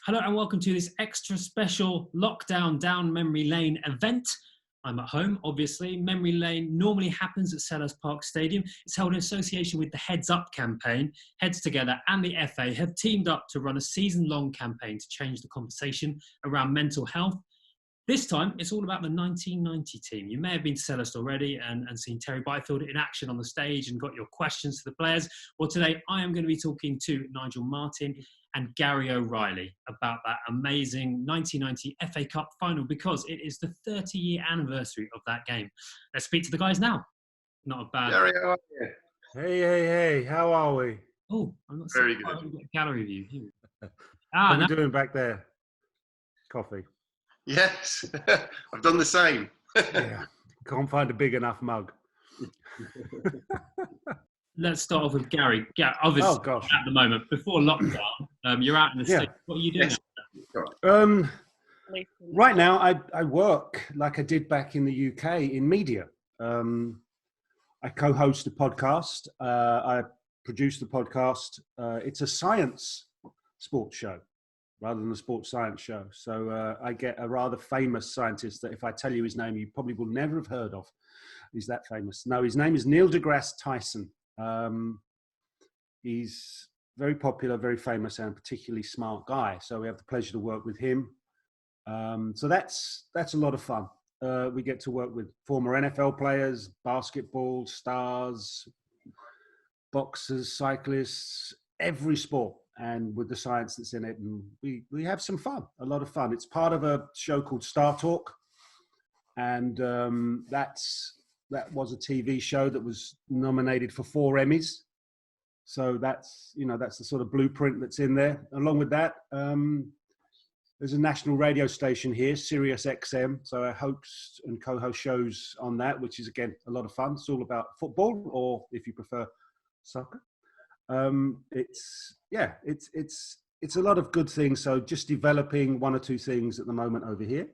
Hello and welcome to this extra special lockdown down memory lane event. I'm at home, obviously. Memory Lane normally happens at Selhurst Park Stadium. It's held in association with the Heads Up campaign. Heads Together and the FA have teamed up to run a season-long campaign to change the conversation around mental health. This time, it's all about the 1990 team. You may have been to Selhurst already and seen Terry Byfield in action on the stage and got your questions to the players. Well, today I am going to be talking to Nigel Martyn and Gary O'Reilly about that amazing 1990 FA Cup final, because it is the 30-year anniversary of that game. Let's speak to the guys now. Not a bad... Gary, how are you? Hey, how are we? Oh, I'm not very good. good. I've got a gallery view. What are you doing back there? Coffee. Yes, I've done the same. Yeah, can't find a big enough mug. Let's start off with Gary. Obviously, at the moment, before lockdown, you're out in the States. What are you doing? Yes. Right now, I work like I did back in the UK in media. I co-host a podcast. I produce the podcast. It's a science sports show rather than a sports science show. So I get a rather famous scientist that if I tell you his name, you probably will never have heard of. He's that famous. No, his name is Neil deGrasse Tyson. He's very popular, very famous, and a particularly smart guy. So we have the pleasure to work with him. So that's a lot of fun. We get to work with former NFL players, basketball stars, boxers, cyclists, every sport, and with the science that's in it. And we have some fun, a lot of fun. It's part of a show called Star Talk. And that was a TV show that was nominated for 4 Emmys. So that's the sort of blueprint that's in there. Along with that, there's a national radio station here, Sirius XM. So I host and co-host shows on that, which is, again, a lot of fun. It's all about football, or if you prefer, soccer. It's a lot of good things. So just developing 1 or 2 things at the moment over here.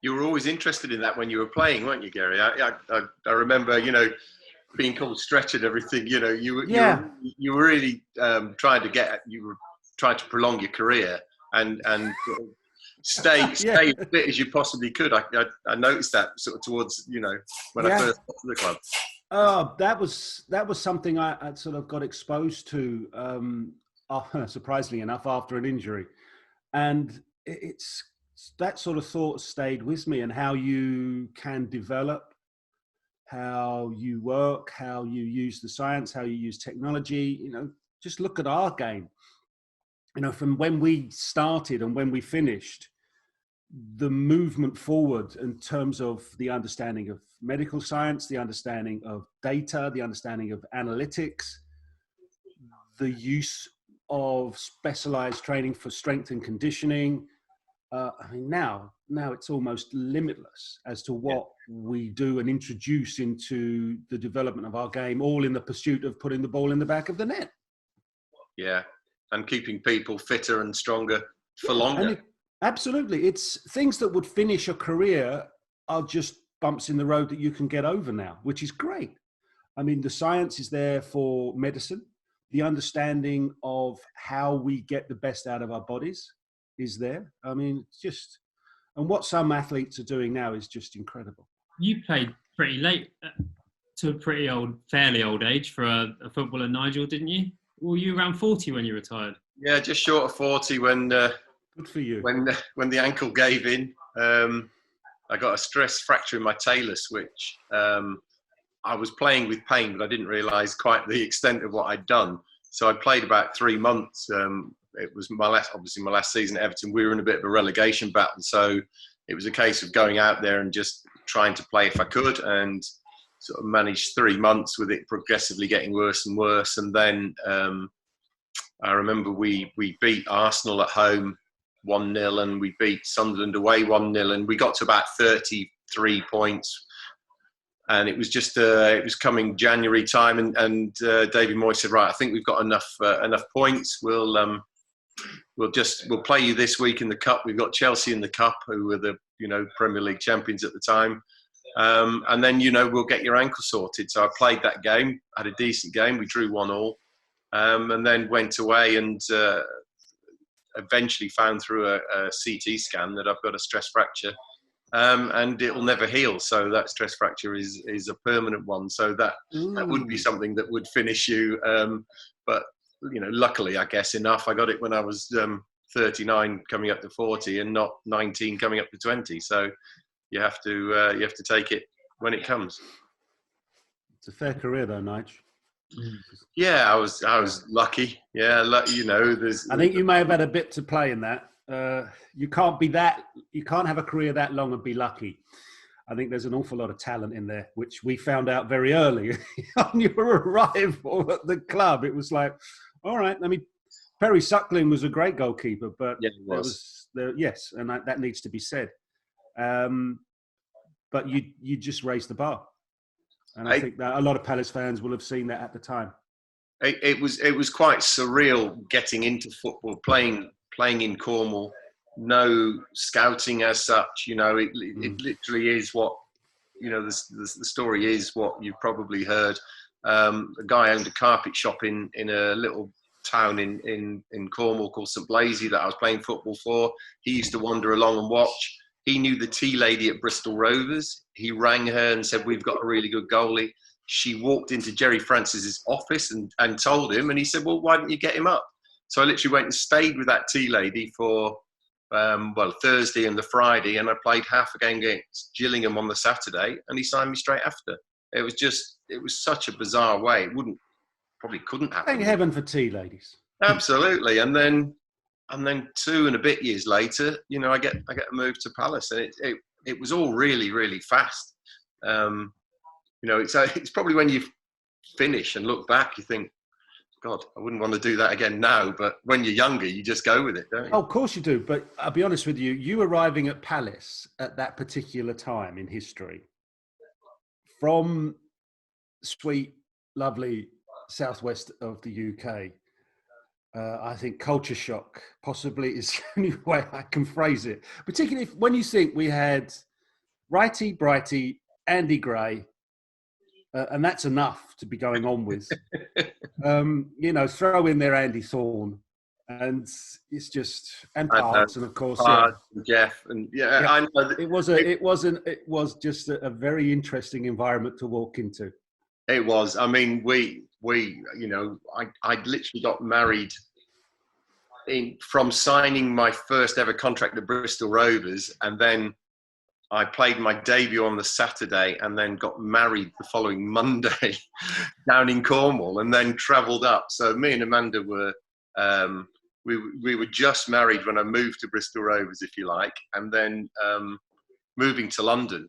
You were always interested in that when you were playing, weren't you, Gary? I remember, being called stretch and everything. You were really trying to prolong your career and stay as fit as you possibly could. I noticed that sort of towards when I first got to the club. Oh, that was something I sort of got exposed to, surprisingly enough, after an injury, and it's that sort of thought stayed with me, and how you can develop, how you work, how you use the science, how you use technology. Just look at our game. From when we started and when we finished, the movement forward in terms of the understanding of medical science, the understanding of data, the understanding of analytics, the use of specialized training for strength and conditioning. Now it's almost limitless as to what we do and introduce into the development of our game, all in the pursuit of putting the ball in the back of the net. Yeah, and keeping people fitter and stronger for longer. Absolutely. It's things that would finish a career are just bumps in the road that you can get over now, which is great. The science is there for medicine. The understanding of how we get the best out of our bodies is there. And what some athletes are doing now is just incredible. You played pretty late to a fairly old age for a footballer, Nigel, didn't you? Were you around 40 when you retired? Yeah, just short of 40 when... Good for you. When the ankle gave in, I got a stress fracture in my talus, which I was playing with pain, but I didn't realise quite the extent of what I'd done. So I played about 3 months. It was my last season at Everton. We were in a bit of a relegation battle, so it was a case of going out there and just trying to play if I could, and sort of managed 3 months with it progressively getting worse and worse. And then I remember we beat Arsenal at home 1-0, and we beat Sunderland away 1-0, and we got to about 33 points. And it was just it was coming January time, and David Moyes said, right, I think we've got enough points. We'll play you this week in the cup. We've got Chelsea in the cup, who were the Premier League champions at the time, and then we'll get your ankle sorted. So I played that game, had a decent game. We drew 1-1, and then went away and eventually found through a CT scan that I've got a stress fracture, and it will never heal. So that stress fracture is a permanent one. So that would be something that would finish you. But luckily, I guess enough. I got it when I was 39, coming up to 40, and not 19, coming up to 20. So you have to take it when it comes. It's a fair career, though, Nigel. Yeah, I was lucky. Yeah, there's. I think you may have had a bit to play in that. You can't have a career that long and be lucky. I think there's an awful lot of talent in there, which we found out very early on your arrival at the club. It was like, all right. I mean, Perry Suckling was a great goalkeeper, but yeah, it was. Yes, and that needs to be said. But you just raised the bar. And I think that a lot of Palace fans will have seen that at the time. It was quite surreal getting into football, playing in Cornwall. No scouting as such. It literally is what the story is what you've probably heard. A guy owned a carpet shop in a little town in Cornwall called St Blasey that I was playing football for. He used to wander along and watch. He knew the tea lady at Bristol Rovers. He rang her and said, "We've got a really good goalie." She walked into Jerry Francis's office and told him, and he said, "Well, why don't you get him up?" So I literally went and stayed with that tea lady for, Thursday and the Friday, and I played half a game against Gillingham on the Saturday, and he signed me straight after. It was such a bizarre way. Probably couldn't happen. Thank heaven for tea ladies. Absolutely. And then 2 and a bit years later, I get a move to Palace, and it was all really, really fast. It's probably when you finish and look back, you think, God, I wouldn't want to do that again now. But when you're younger, you just go with it, don't you? Oh, of course you do. But I'll be honest with you, you arriving at Palace at that particular time in history, from sweet, lovely southwest of the UK, I think culture shock possibly is the only way I can phrase it. Particularly when you think we had Righty, Brighty, Andy Gray, and that's enough to be going on with. Throw in there Andy Thorne, and it's just, and Pards, and of course, Pards, and Jeff, and I know that it was just a very interesting environment to walk into. It was. I mean, I literally got married from signing my first ever contract at Bristol Rovers, and then I played my debut on the Saturday, and then got married the following Monday down in Cornwall, and then travelled up. So me and Amanda were we were just married when I moved to Bristol Rovers, if you like, and then moving to London.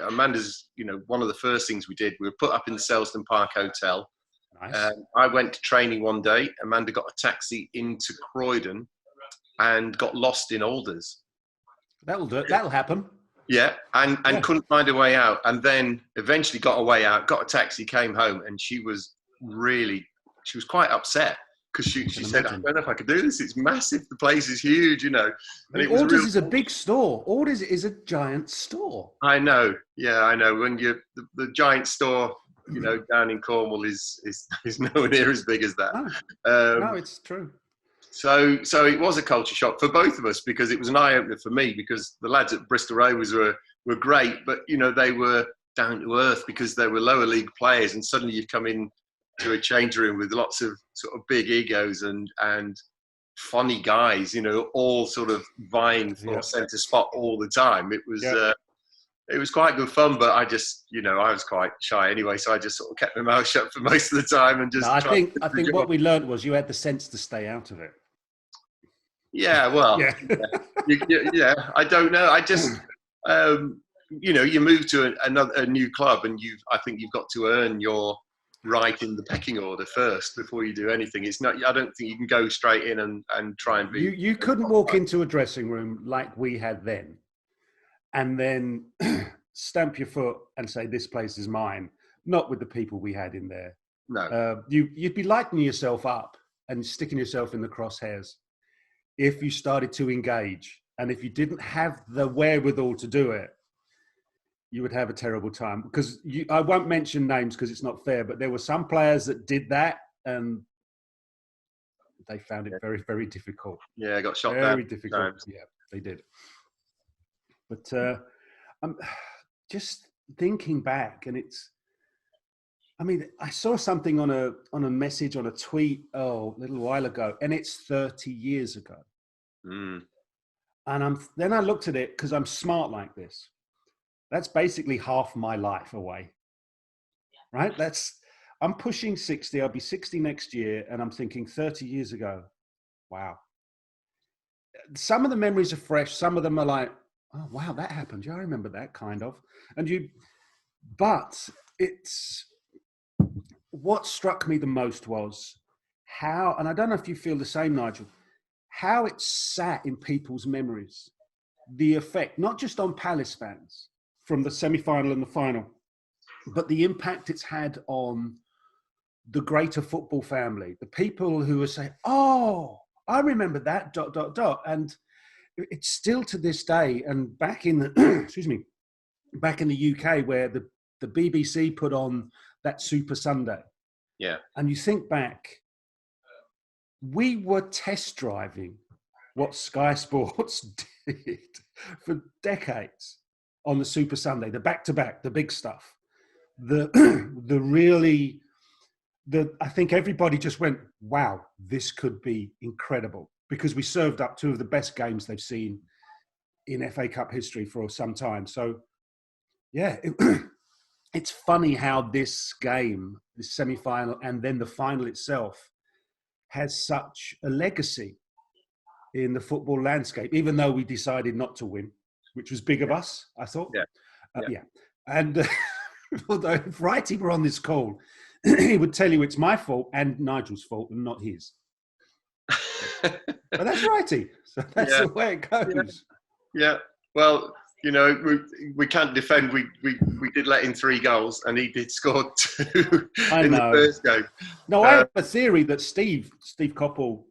Amanda's, one of the first things we did, we were put up in the Selhurst Park hotel. Nice. I went to training one day. Amanda got a taxi into Croydon and got lost in Alders. That'll do it. That'll happen. Yeah, and couldn't find a way out. And then eventually got a way out, got a taxi, came home, and she was quite upset because she said, "I don't know if I could do this. It's massive. The place is huge, And Alders is a big store. Alders is a giant store. I know. Yeah, I know. When the giant store, down in Cornwall is nowhere near as big as that. No, it's true. So it was a culture shock for both of us, because it was an eye opener for me, because the lads at Bristol Rovers were great, but they were down to earth because they were lower league players, and suddenly you come in to a change room with lots of sort of big egos and funny guys, all sort of vying for centre spot all the time. It was quite good fun, but I just, I was quite shy anyway, so I just sort of kept my mouth shut for most of the time and just. No, I think what we learned was you had the sense to stay out of it. Yeah, well, I don't know. I just, you move to a new club, and I think you've got to earn your right in the pecking order first before you do anything. It's not. I don't think you can go straight in and try and be. You couldn't walk into a dressing room like we had then, and then stamp your foot and say, "This place is mine." Not with the people we had in there. No. You'd be lighting yourself up and sticking yourself in the crosshairs if you started to engage. And if you didn't have the wherewithal to do it, you would have a terrible time. Because I won't mention names because it's not fair, but there were some players that did that and they found it very, very difficult. Yeah, got shot down. Very difficult. Yeah, they did. But I'm just thinking back, and I saw something on a message, on a tweet, a little while ago, and it's 30 years ago. Mm. And then I looked at it because I'm smart like this. That's basically half my life away, right? I'm pushing 60. I'll be 60 next year. And I'm thinking 30 years ago, wow. Some of the memories are fresh. Some of them are like, oh, wow, that happened. Yeah, I remember that kind of. But what struck me the most was how, and I don't know if you feel the same, Nigel, how it sat in people's memories, the effect, not just on Palace fans from the semi-final and the final, but the impact it's had on the greater football family, the people who are saying, oh, I remember that, ... And it's still to this day, and back in the, excuse me, back in the UK where the BBC put on that Super Sunday. Yeah. And you think back, we were test driving what Sky Sports did for decades on the Super Sunday, the back-to-back, the big stuff. I think everybody just went, wow, this could be incredible, because we served up two of the best games they've seen in FA Cup history for some time. So, yeah, it's funny how this game, the semi-final and then the final itself, has such a legacy in the football landscape, even though we decided not to win, which was big of us, I thought. Yeah. And although if Righty were on this call, he would tell you it's my fault and Nigel's fault and not his. But that's Righty. So that's the way it goes. Yeah. Well, you know, we can't defend. We did let in 3 goals, and he did score 2 in the first game. No, I have a theory that Steve Coppell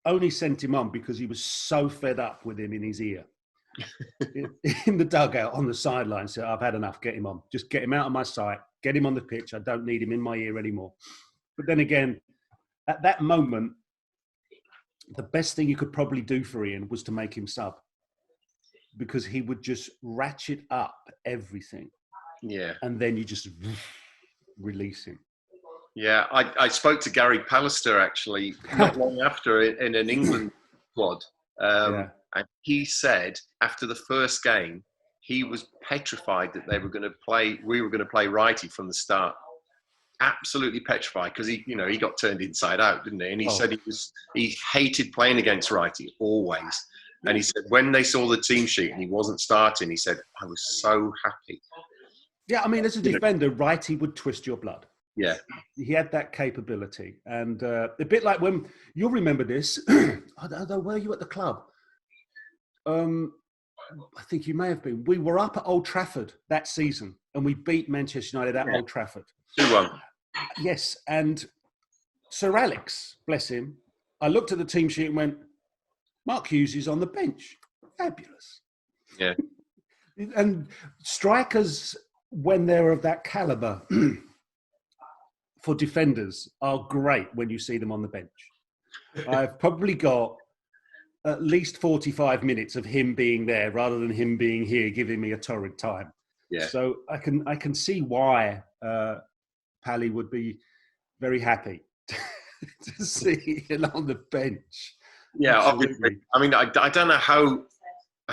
only sent him on because he was so fed up with him in his ear. in the dugout on the sideline, said, I've had enough, get him on. Just get him out of my sight, get him on the pitch. I don't need him in my ear anymore. But then again, at that moment, the best thing you could probably do for Ian was to make him sub, because he would just ratchet up everything. Yeah. And then you just release him. Yeah, I spoke to Gary Pallister actually not long after in an England squad. And he said after the first game, he was petrified that we were going to play righty from the start. Absolutely petrified, because he got turned inside out, didn't he? And he said he hated playing against righty always. And he said when they saw the team sheet and he wasn't starting, he said, I was so happy. Yeah, I mean, as a defender, righty would twist your blood. Yeah. He had that capability. And a bit like when, you'll remember this, I don't know, were you at the club? I think you may have been. We were up at Old Trafford that season and we beat Manchester United at Old Trafford. 2-1. Yes. And Sir Alex, bless him, I looked at the team sheet and went, Mark Hughes is on the bench. Fabulous. Yeah. And strikers, when they're of that caliber, for defenders, are great when you see them on the bench. I've probably got at least 45 minutes of him being there rather than him being here giving me a torrid time. Yeah. So I can see why Pally would be very happy to see him on the bench. Yeah, obviously. I mean, I don't know how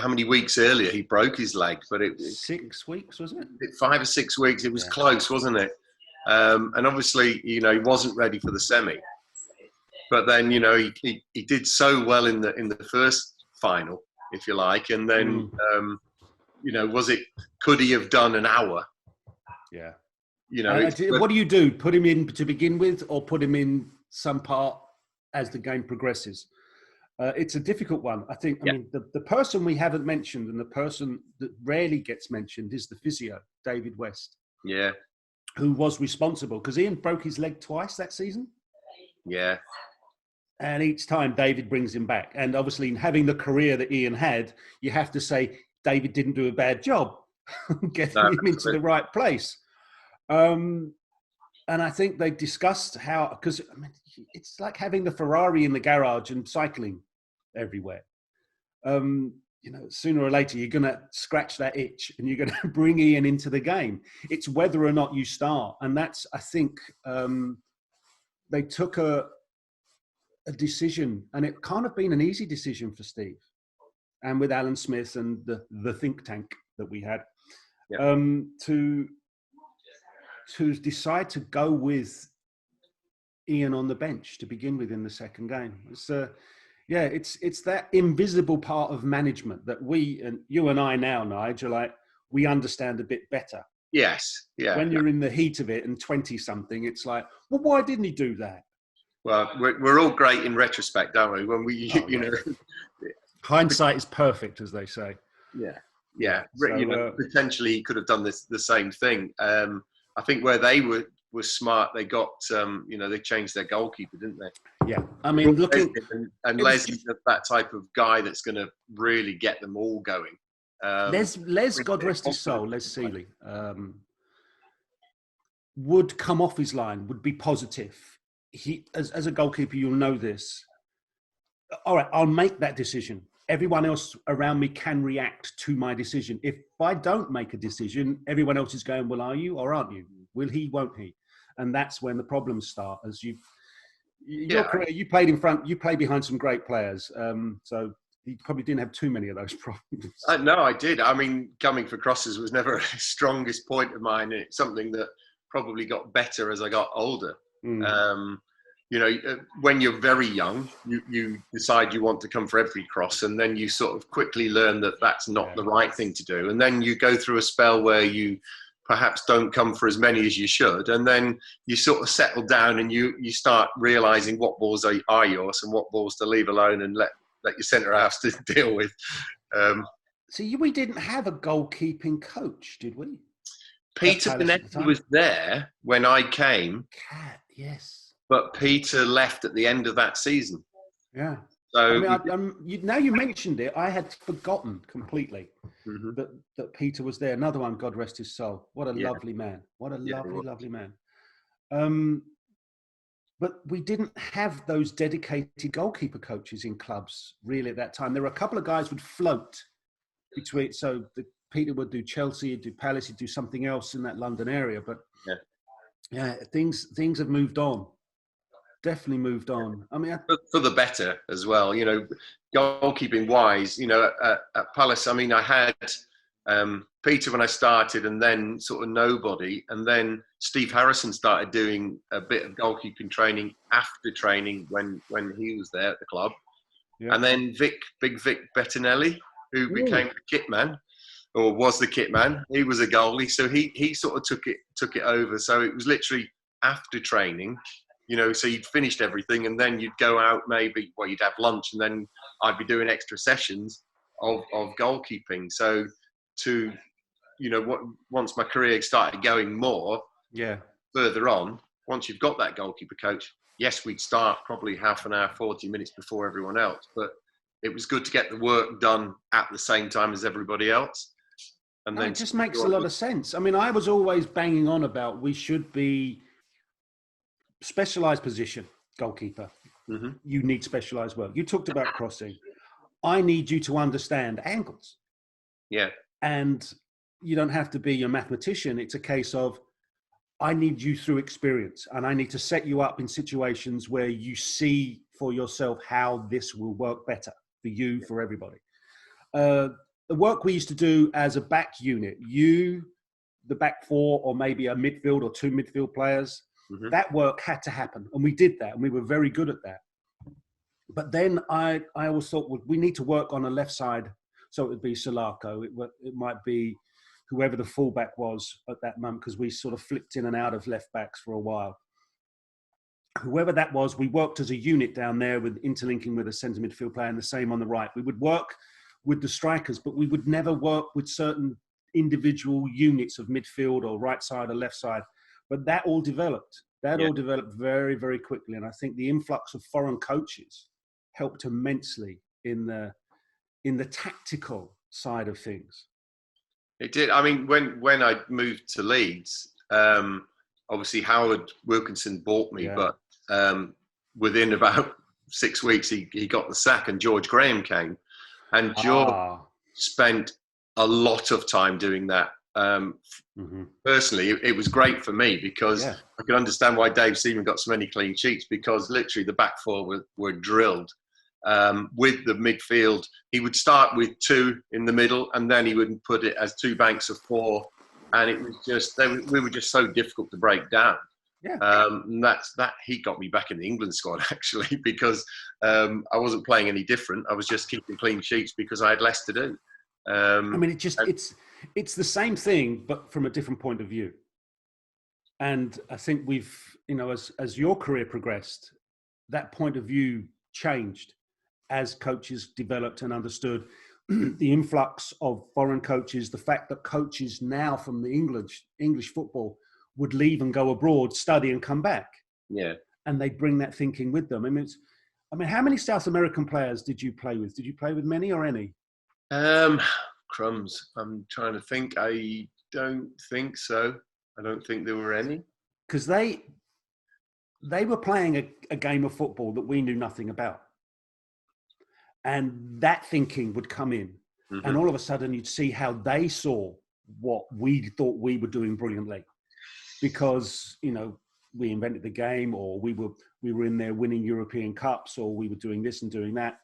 many weeks earlier he broke his leg, but it was 6 weeks, wasn't it? 5 or 6 weeks. It was close, wasn't it? And obviously, he wasn't ready for the semi. But then, he did so well in the first final, if you like. And then, could he have done an hour? Yeah. What do you do? Put him in to begin with, or put him in some part as the game progresses? It's a difficult one. I think, I mean, the person we haven't mentioned and the person that rarely gets mentioned is the physio, David West. Yeah. Who was responsible, because Ian broke his leg twice that season. Yeah. And each time David brings him back. And obviously, having the career that Ian had, you have to say David didn't do a bad job getting him into the right place. And I think they discussed how, because I mean, it's like having the Ferrari in the garage and cycling everywhere. Sooner or later, you're going to scratch that itch and you're going to bring Ian into the game. It's whether or not you start. And that's, I think, they took a decision, and it can't have been an easy decision for Steve and with Alan Smith and the think tank that we had, to decide to go with Ian on the bench to begin with in the second game. It's that invisible part of management that we, and you and I now, Nigel, we understand a bit better. Yes, yeah. When you're in the heat of it and 20-something, it's like, well, why didn't he do that? Well, we're all great in retrospect, aren't we? When we, hindsight is perfect, as they say. Yeah. So, potentially he could have done the same thing. I think where they were smart, they got, they changed their goalkeeper, didn't they? Yeah, I mean, and Leslie's that type of guy that's going to really get them all going. Les, God rest his soul, Les Seeley, would come off his line, would be positive. He, as a goalkeeper, you'll know this. All right, I'll make that decision. Everyone else around me can react to my decision. If I don't make a decision, everyone else is going, well, are you or aren't you? Will he, won't he? And that's when the problems start. As your career, you played in front, you played behind some great players. So you probably didn't have too many of those problems. No, I did. I mean, coming for crosses was never a strongest point of mine. It's something that probably got better as I got older. When you're very young, you decide you want to come for every cross, and then you sort of quickly learn that that's not the right thing to do. And then you go through a spell where you perhaps don't come for as many as you should, and then you sort of settle down and you start realising what balls are yours and what balls to leave alone and let your centre halves to deal with. See, we didn't have a goalkeeping coach, did we? Peter Benetti was there when I came. Yes. But Peter left at the end of that season. Yeah. So now you mentioned it, I had forgotten completely that Peter was there. Another one, God rest his soul. What a lovely man. What a lovely man. But we didn't have those dedicated goalkeeper coaches in clubs really at that time. There were a couple of guys would float between. So Peter would do Chelsea, he'd do Palace, he'd do something else in that London area. But things have moved on. Definitely moved on. I mean, for the better as well. Goalkeeping wise, at Palace, I mean, I had Peter when I started, and then sort of nobody, and then Steve Harrison started doing a bit of goalkeeping training after training when he was there at the club, and then Big Vic Bettinelli, who became the kit man, or was the kit man. He was a goalie, so he sort of took it over. So it was literally after training. So you'd finished everything, and then you'd go out you'd have lunch, and then I'd be doing extra sessions of goalkeeping. So once my career started going more further on, once you've got that goalkeeper coach, yes, we'd start probably half an hour, 40 minutes before everyone else, but it was good to get the work done at the same time as everybody else. And then it just makes a lot of sense. I mean, I was always banging on about we should be specialised position, goalkeeper. You need specialised work. You talked about crossing. I need you to understand angles. Yeah. And you don't have to be a mathematician. It's a case of, I need you through experience, and I need to set you up in situations where you see for yourself how this will work better for you, for everybody. The work we used to do as a back unit, the back four, or maybe a midfield or two midfield players, that work had to happen, and we did that, and we were very good at that. But then I always thought, well, we need to work on a left side. So it would be Solarco. It might be whoever the fullback was at that moment, because we sort of flipped in and out of left backs for a while. Whoever that was, we worked as a unit down there with interlinking with a centre midfield player, and the same on the right. We would work with the strikers, but we would never work with certain individual units of midfield or right side or left side. But that all developed. All developed very, very quickly. And I think the influx of foreign coaches helped immensely in the tactical side of things. It did. I mean, when I moved to Leeds, obviously Howard Wilkinson bought me, but within about 6 weeks, he got the sack, and George Graham came, and George spent a lot of time doing that. Personally, it was great for me because I could understand why Dave Seaman got so many clean sheets, because literally the back four were drilled. With the midfield, he would start with 2 in the middle, and then he would put it as 2 banks of 4, and it was just we were just so difficult to break down. And that he got me back in the England squad actually, because I wasn't playing any different. I was just keeping clean sheets because I had less to do. I mean, it's the same thing, but from a different point of view. And I think we've, as your career progressed, that point of view changed as coaches developed and understood the influx of foreign coaches, the fact that coaches now from the English football would leave and go abroad, study and come back. Yeah. And they bring that thinking with them. I mean, how many South American players did you play with? Did you play with many or any? Crumbs. I'm trying to think. I don't think so. I don't think there were any. Because they were playing a game of football that we knew nothing about. And that thinking would come in. And all of a sudden you'd see how they saw what we thought we were doing brilliantly. Because, we invented the game, or we were in there winning European Cups, or we were doing this and doing that.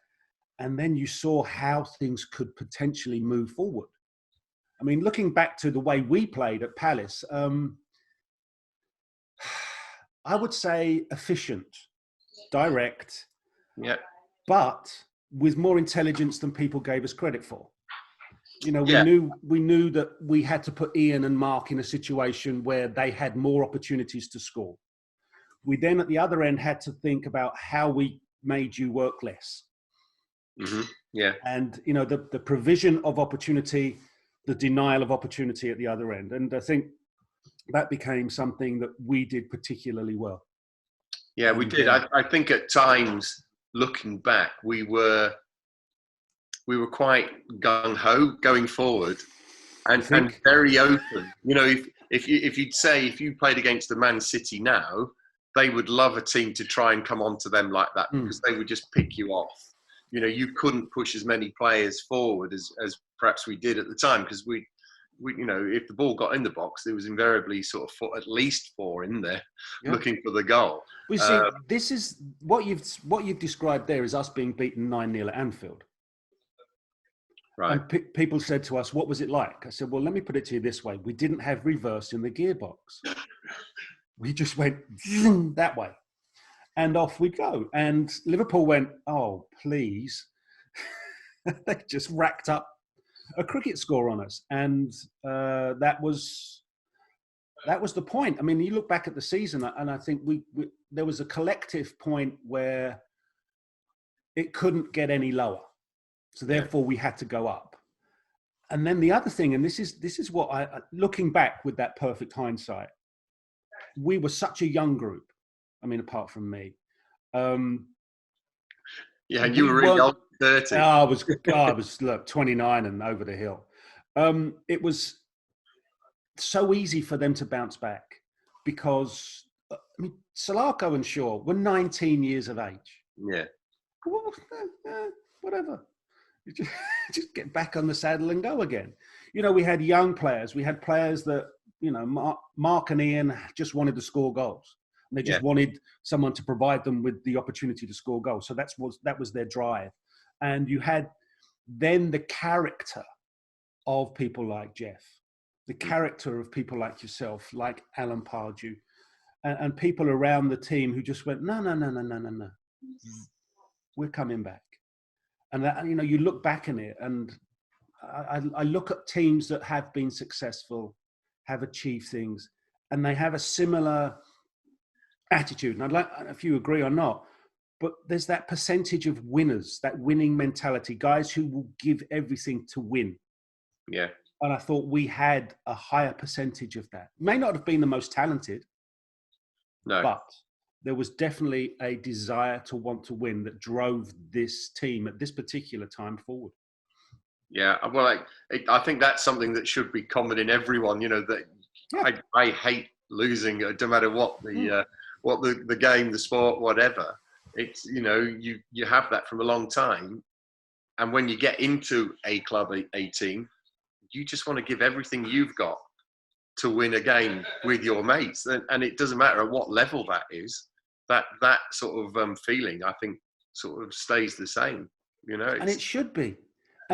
And then you saw how things could potentially move forward. I mean, looking back to the way we played at Palace, I would say efficient, direct, but with more intelligence than people gave us credit for. We knew that we had to put Ian and Mark in a situation where they had more opportunities to score. We then, at the other end, had to think about how we made you work less. And, the provision of opportunity, the denial of opportunity at the other end. And I think that became something that we did particularly well. Yeah, we did. I think at times, looking back, we were quite gung-ho going forward and very open. If you played against the Man City now, they would love a team to try and come onto them like that, because they would just pick you off. You couldn't push as many players forward as perhaps we did at the time, because we if the ball got in the box, there was invariably sort of at least 4 in there looking for the goal. We see, this is what you've described there is us being beaten 9-0 at Anfield. Right. And people said to us, what was it like? I said, well, let me put it to you this way. We didn't have reverse in the gearbox. We just went that way. And off we go. And Liverpool went, oh, please. They just racked up a cricket score on us. And that was the point. I mean, you look back at the season, and I think there was a collective point where it couldn't get any lower. So therefore, we had to go up. And then the other thing, and this is what looking back with that perfect hindsight, we were such a young group. I mean, apart from me. And you were really old, 30. I was 29 and over the hill. It was so easy for them to bounce back because, Solarco and Shaw were 19 years of age. Yeah. Well, whatever. You just get back on the saddle and go again. We had young players. We had players that, Mark and Ian just wanted to score goals. And they just wanted someone to provide them with the opportunity to score goals. So that was their drive. And you had then the character of people like Jeff, the character of people like yourself, like Alan Pardew, and people around the team who just went, no. We're coming back. And that, you look back in it, and I look at teams that have been successful, have achieved things, and they have a similar attitude. And I'd like, if you agree or not, but there's that percentage of winners, that winning mentality, guys who will give everything to win. Yeah. And I thought we had a higher percentage of that. May not have been the most talented, but there was definitely a desire to want to win that drove this team at this particular time forward. Yeah, well, I think that's something that should be common in everyone. I hate losing, no matter what the game, the sport, whatever. It's, you have that from a long time. And when you get into a club, a team, you just want to give everything you've got to win a game with your mates. And it doesn't matter at what level that is, that sort of feeling, I think, sort of stays the same, And it should be.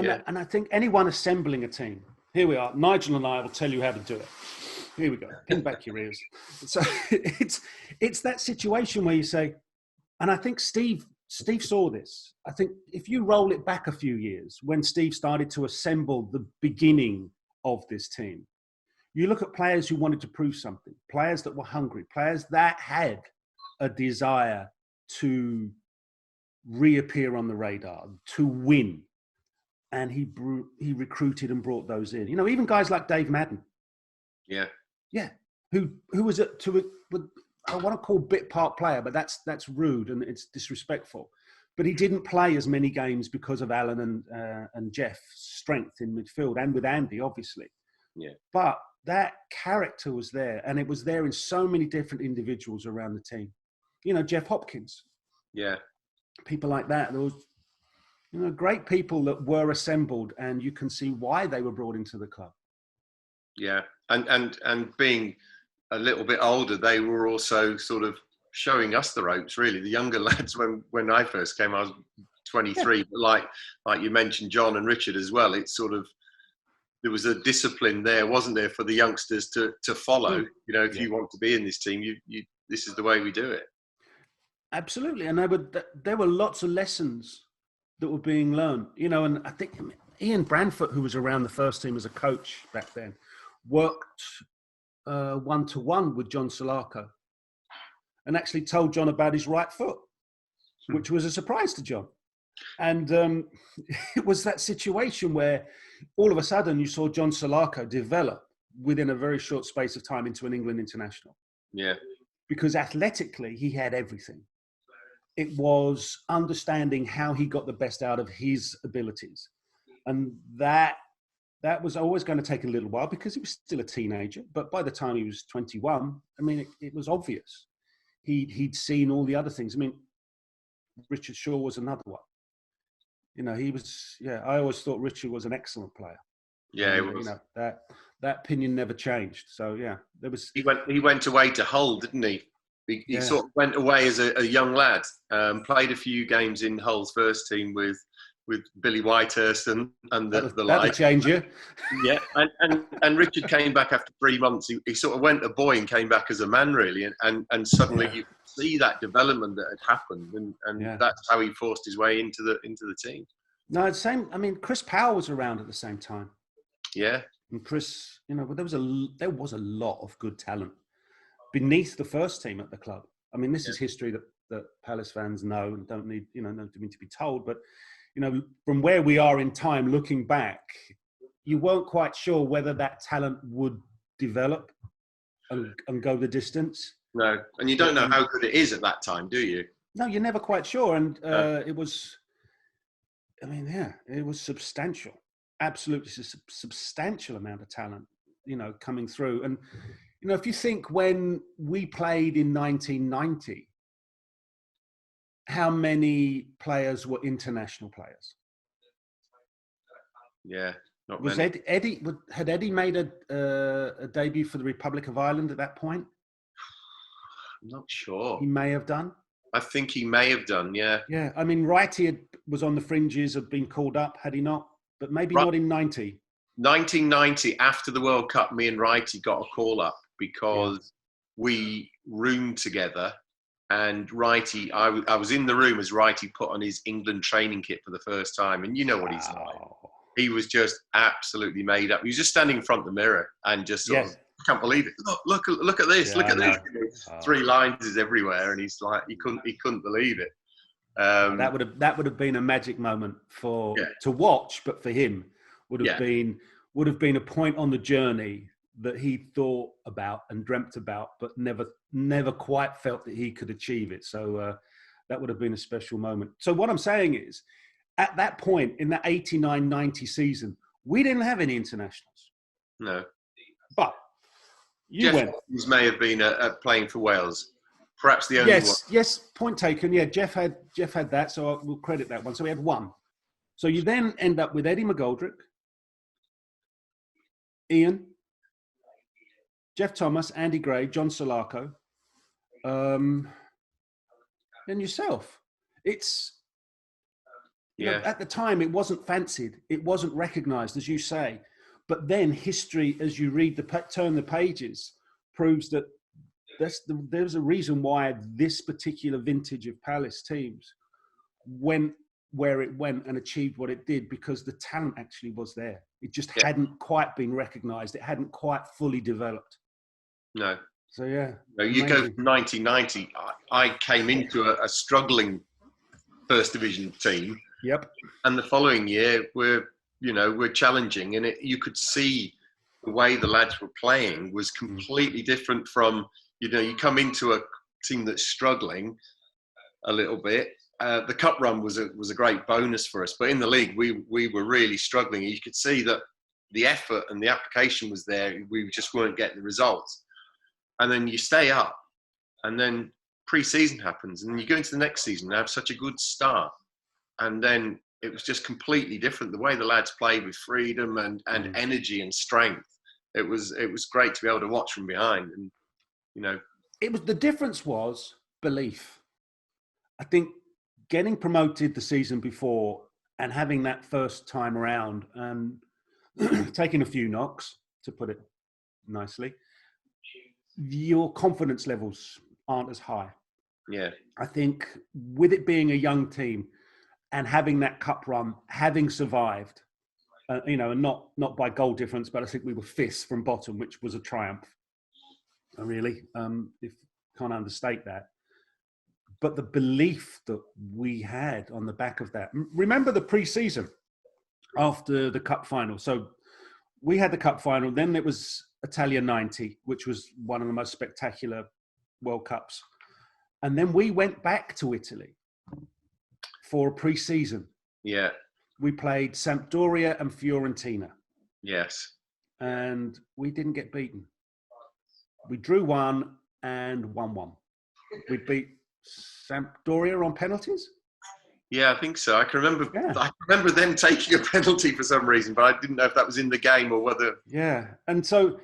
Yeah. And I think anyone assembling a team, here we are, Nigel and I will tell you how to do it. Here we go, pin back your ears. So it's that situation where you say, and I think Steve saw this. I think if you roll it back a few years, when Steve started to assemble the beginning of this team, you look at players who wanted to prove something, players that were hungry, players that had a desire to reappear on the radar, to win. And he recruited and brought those in. Even guys like Dave Madden. Yeah. Yeah. Who was I want to call bit part player, but that's rude and it's disrespectful. But he didn't play as many games because of Alan and Jeff's strength in midfield, and with Andy, obviously. Yeah. But that character was there, and it was there in so many different individuals around the team. Jeff Hopkins. Yeah. People like that. There was, great people that were assembled, and you can see why they were brought into the club. Yeah. And being a little bit older, they were also sort of showing us the ropes, really. The younger lads, when I first came, I was 23, yeah. But like you mentioned, John and Richard as well, it's sort of, there was a discipline there, wasn't there, for the youngsters to follow. If you want to be in this team, you this is the way we do it. Absolutely. And there were lots of lessons that were being learned, and I think Ian Branfoot, who was around the first team as a coach back then, worked one-to-one with John Solarco and actually told John about his right foot, which was a surprise to John. And it was that situation where all of a sudden you saw John Solarco develop within a very short space of time into an England international. Yeah. Because athletically, he had everything. It was understanding how he got the best out of his abilities. And that was always going to take a little while because he was still a teenager. But by the time he was 21, it was obvious. He'd seen all the other things. Richard Shaw was another one. He was, I always thought Richard was an excellent player. Yeah, it was. That opinion never changed. So, there was... He went away to Hull, didn't he? He sort of went away as a young lad, played a few games in Hull's first team with Billy Whitehurst and the like. That'll change you. Yeah, and Richard came back after 3 months. He sort of went a boy and came back as a man, really, and suddenly you see that development that had happened, and that's how he forced his way into the team. No, it's the same. Chris Powell was around at the same time. Yeah, and Chris, there was a lot of good talent beneath the first team at the club. This is history that Palace fans know and don't need to be told, but. From where we are in time, looking back, you weren't quite sure whether that talent would develop and go the distance. No, and you don't know how good it is at that time, do you? No, you're never quite sure. And it was, it was substantial, absolutely substantial amount of talent, coming through. And, if you think when we played in 1990, how many players were international players? Yeah, not was many. Had Eddie made a debut for the Republic of Ireland at that point? I'm not sure. He may have done. I think he may have done. Yeah. Yeah, Wrighty was on the fringes of being called up, had he not? But maybe not in 90. 1990, after the World Cup, me and Wrighty got a call up because we roomed together. And Wrighty, I was in the room as Wrighty put on his England training kit for the first time. And you know what he's like. He was just absolutely made up. He was just standing in front of the mirror and just sort of, I can't believe it. Look at this. Look at this. 3 lines is everywhere. And he's like, he couldn't believe it. That would have been a magic moment to watch, but for him would have been a point on the journey that he thought about and dreamt about, but never quite felt that he could achieve it. So that would have been a special moment. So what I'm saying is, at that point in that 89-90 season, we didn't have any internationals. No. But Jeff Hopkins may have been playing for Wales. perhaps the only one. Yes. Point taken. Yeah, Jeff had that, so we'll credit that one. So we had one. So you then end up with Eddie McGoldrick, Ian, Jeff Thomas, Andy Gray, John Solarco, and yourself. It's, you know, at the time it wasn't fancied, it wasn't recognised, as you say. But then history, as you turn the pages, proves that there's a reason why this particular vintage of Palace teams went where it went and achieved what it did, because the talent actually was there. It just hadn't quite been recognised. It hadn't quite fully developed. No. So, yeah. You go from 1990, I came into a struggling first division team. Yep. And the following year, we're challenging. And you could see the way the lads were playing was completely different from, you come into a team that's struggling a little bit. The cup run was a great bonus for us, but in the league we were really struggling. You could see that the effort and the application was there. We just weren't getting the results. And then you stay up, and then pre-season happens, and you go into the next season and have such a good start, and then it was just completely different. The way the lads played with freedom and energy and strength, it was great to be able to watch from behind. And the difference was belief. I think getting promoted the season before and having that first time around and taking a few knocks, to put it nicely, your confidence levels aren't as high. Yeah. I think with it being a young team and having that cup run, having survived, and not by goal difference, but I think we were fifth from bottom, which was a triumph. Really, if can't understate that. But the belief that we had on the back of that. Remember the pre-season after the cup final. So we had the cup final. Then it was Italia 90, which was one of the most spectacular World Cups. And then we went back to Italy for a pre-season. Yeah. We played Sampdoria and Fiorentina. Yes. And we didn't get beaten. We drew 1 and 1-1. We beat Sampdoria on penalties? Yeah, I think so. I can remember. Yeah. I remember them taking a penalty for some reason, but I didn't know if that was in the game or whether. Yeah, and so,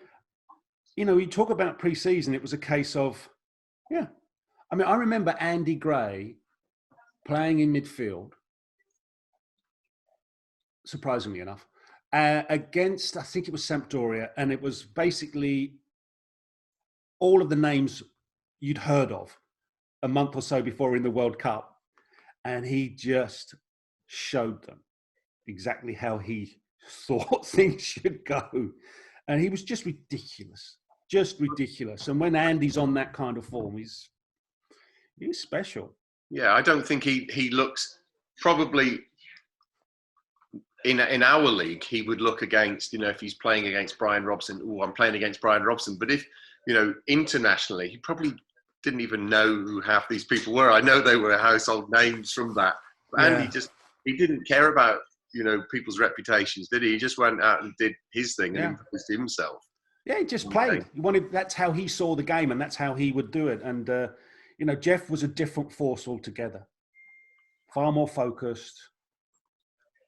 you talk about pre-season. It was a case of, I mean, I remember Andy Gray playing in midfield. Surprisingly enough, against, I think it was Sampdoria, and it was basically all of the names you'd heard of a month or so before in the World Cup. And he just showed them exactly how he thought things should go. And he was just ridiculous. And when Andy's on that kind of form, he's special. Yeah, I don't think he looks, probably in our league, he would look against, if he's playing against Brian Robson, I'm playing against Brian Robson. But if, internationally, he probably didn't even know who half these people were. I know they were household names from that. And he didn't care about, people's reputations, did he? He just went out and did his thing and imposed himself. Yeah, he just played. That's how he saw the game, and that's how he would do it. And, Jeff was a different force altogether. Far more focused.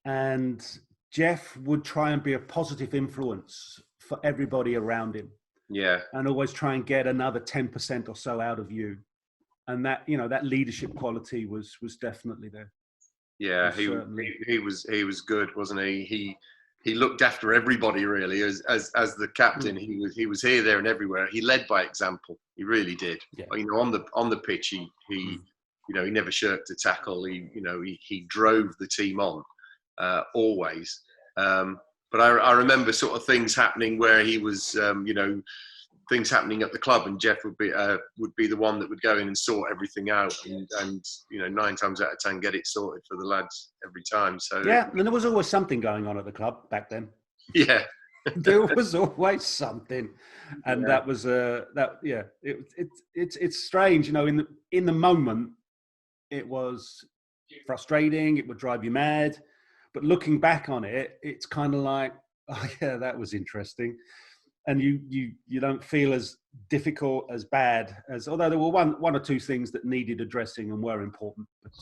And Jeff would try and be a positive influence for everybody around him. Yeah. And always try and get another 10% or so out of you. And that, that leadership quality was definitely there. Yeah, he was good, wasn't he? He looked after everybody really as the captain. He was here, there and everywhere. He led by example. He really did. Yeah. On the pitch he never shirked a tackle. He drove the team on always. But I remember sort of things happening where he was, things happening at the club, and Jeff would be the one that would go in and sort everything out, and 9 times out of 10 get it sorted for the lads every time. So yeah, and there was always something going on at the club back then. Yeah, there was always something, and that was it's strange, in the moment it was frustrating, it would drive you mad. But looking back on it, it's kind of like, oh yeah, that was interesting. and you don't feel as difficult, as bad as, although there were one or two things that needed addressing and were important, but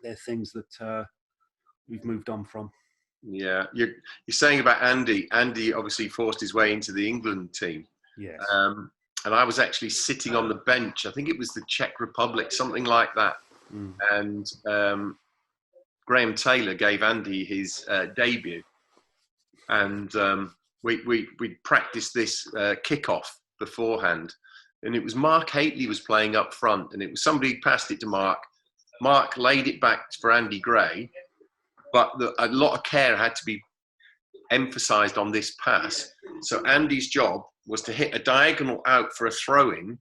they're things that we've moved on from. Yeah, you're saying about Andy. Andy obviously forced his way into the England team. Yes. And I was actually sitting on the bench. I think it was the Czech Republic, something like that. And Graham Taylor gave Andy his debut, and we practiced this kickoff beforehand. And it was Mark Haitley was playing up front, and it was somebody passed it to Mark. Mark laid it back for Andy Gray, but a lot of care had to be emphasised on this pass. So Andy's job was to hit a diagonal out for a throw-in,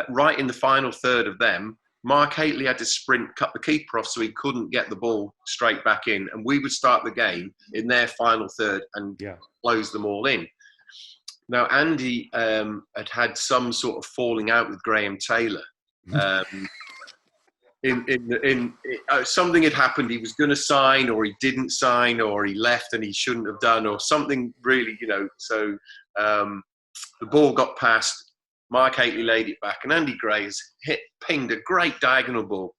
right in the final third of them. Mark Haitley had to sprint, cut the keeper off so he couldn't get the ball straight back in, and we would start the game in their final third and close them all in. Now, Andy had some sort of falling out with Graham Taylor. Something had happened. He was going to sign, or he didn't sign, or he left and he shouldn't have done, or something really, So the ball got passed. Mark Haitley laid it back, and Andy Gray has pinged a great diagonal ball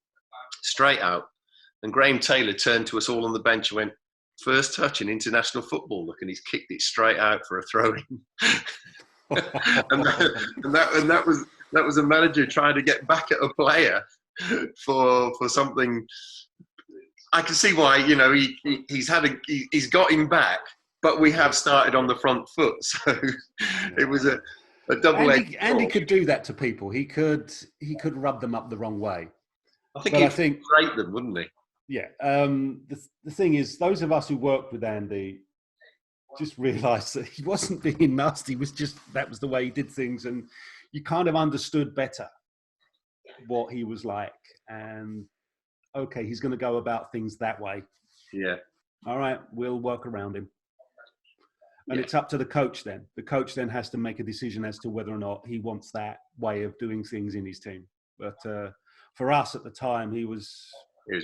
straight out. And Graham Taylor turned to us all on the bench and went, "First touch in international football, look," and he's kicked it straight out for a throw-in. and that was a manager trying to get back at a player for something. I can see why, he's got him back, but we have started on the front foot, so it was a double-edged. Andy could do that to people. He could rub them up the wrong way. I think he'd rate them, wouldn't he? Yeah. The thing is, those of us who worked with Andy just realised that he wasn't being nasty. That was the way he did things, and you kind of understood better what he was like. And okay, he's going to go about things that way. Yeah. All right, we'll work around him. And it's up to the coach then. The coach then has to make a decision as to whether or not he wants that way of doing things in his team. But for us at the time, he was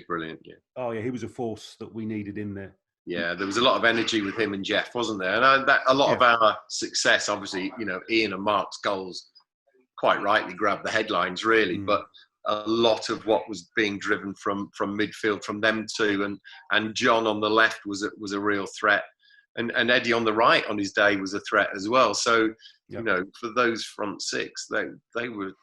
brilliant. Yeah. Oh yeah, he was a force that we needed in there. Yeah, there was a lot of energy with him and Jeff, wasn't there? And a lot of our success, obviously, Ian and Mark's goals quite rightly grabbed the headlines, really. But a lot of what was being driven from midfield, from them two, and John on the left was a real threat. And Eddie on the right on his day was a threat as well. So, for those front six, they were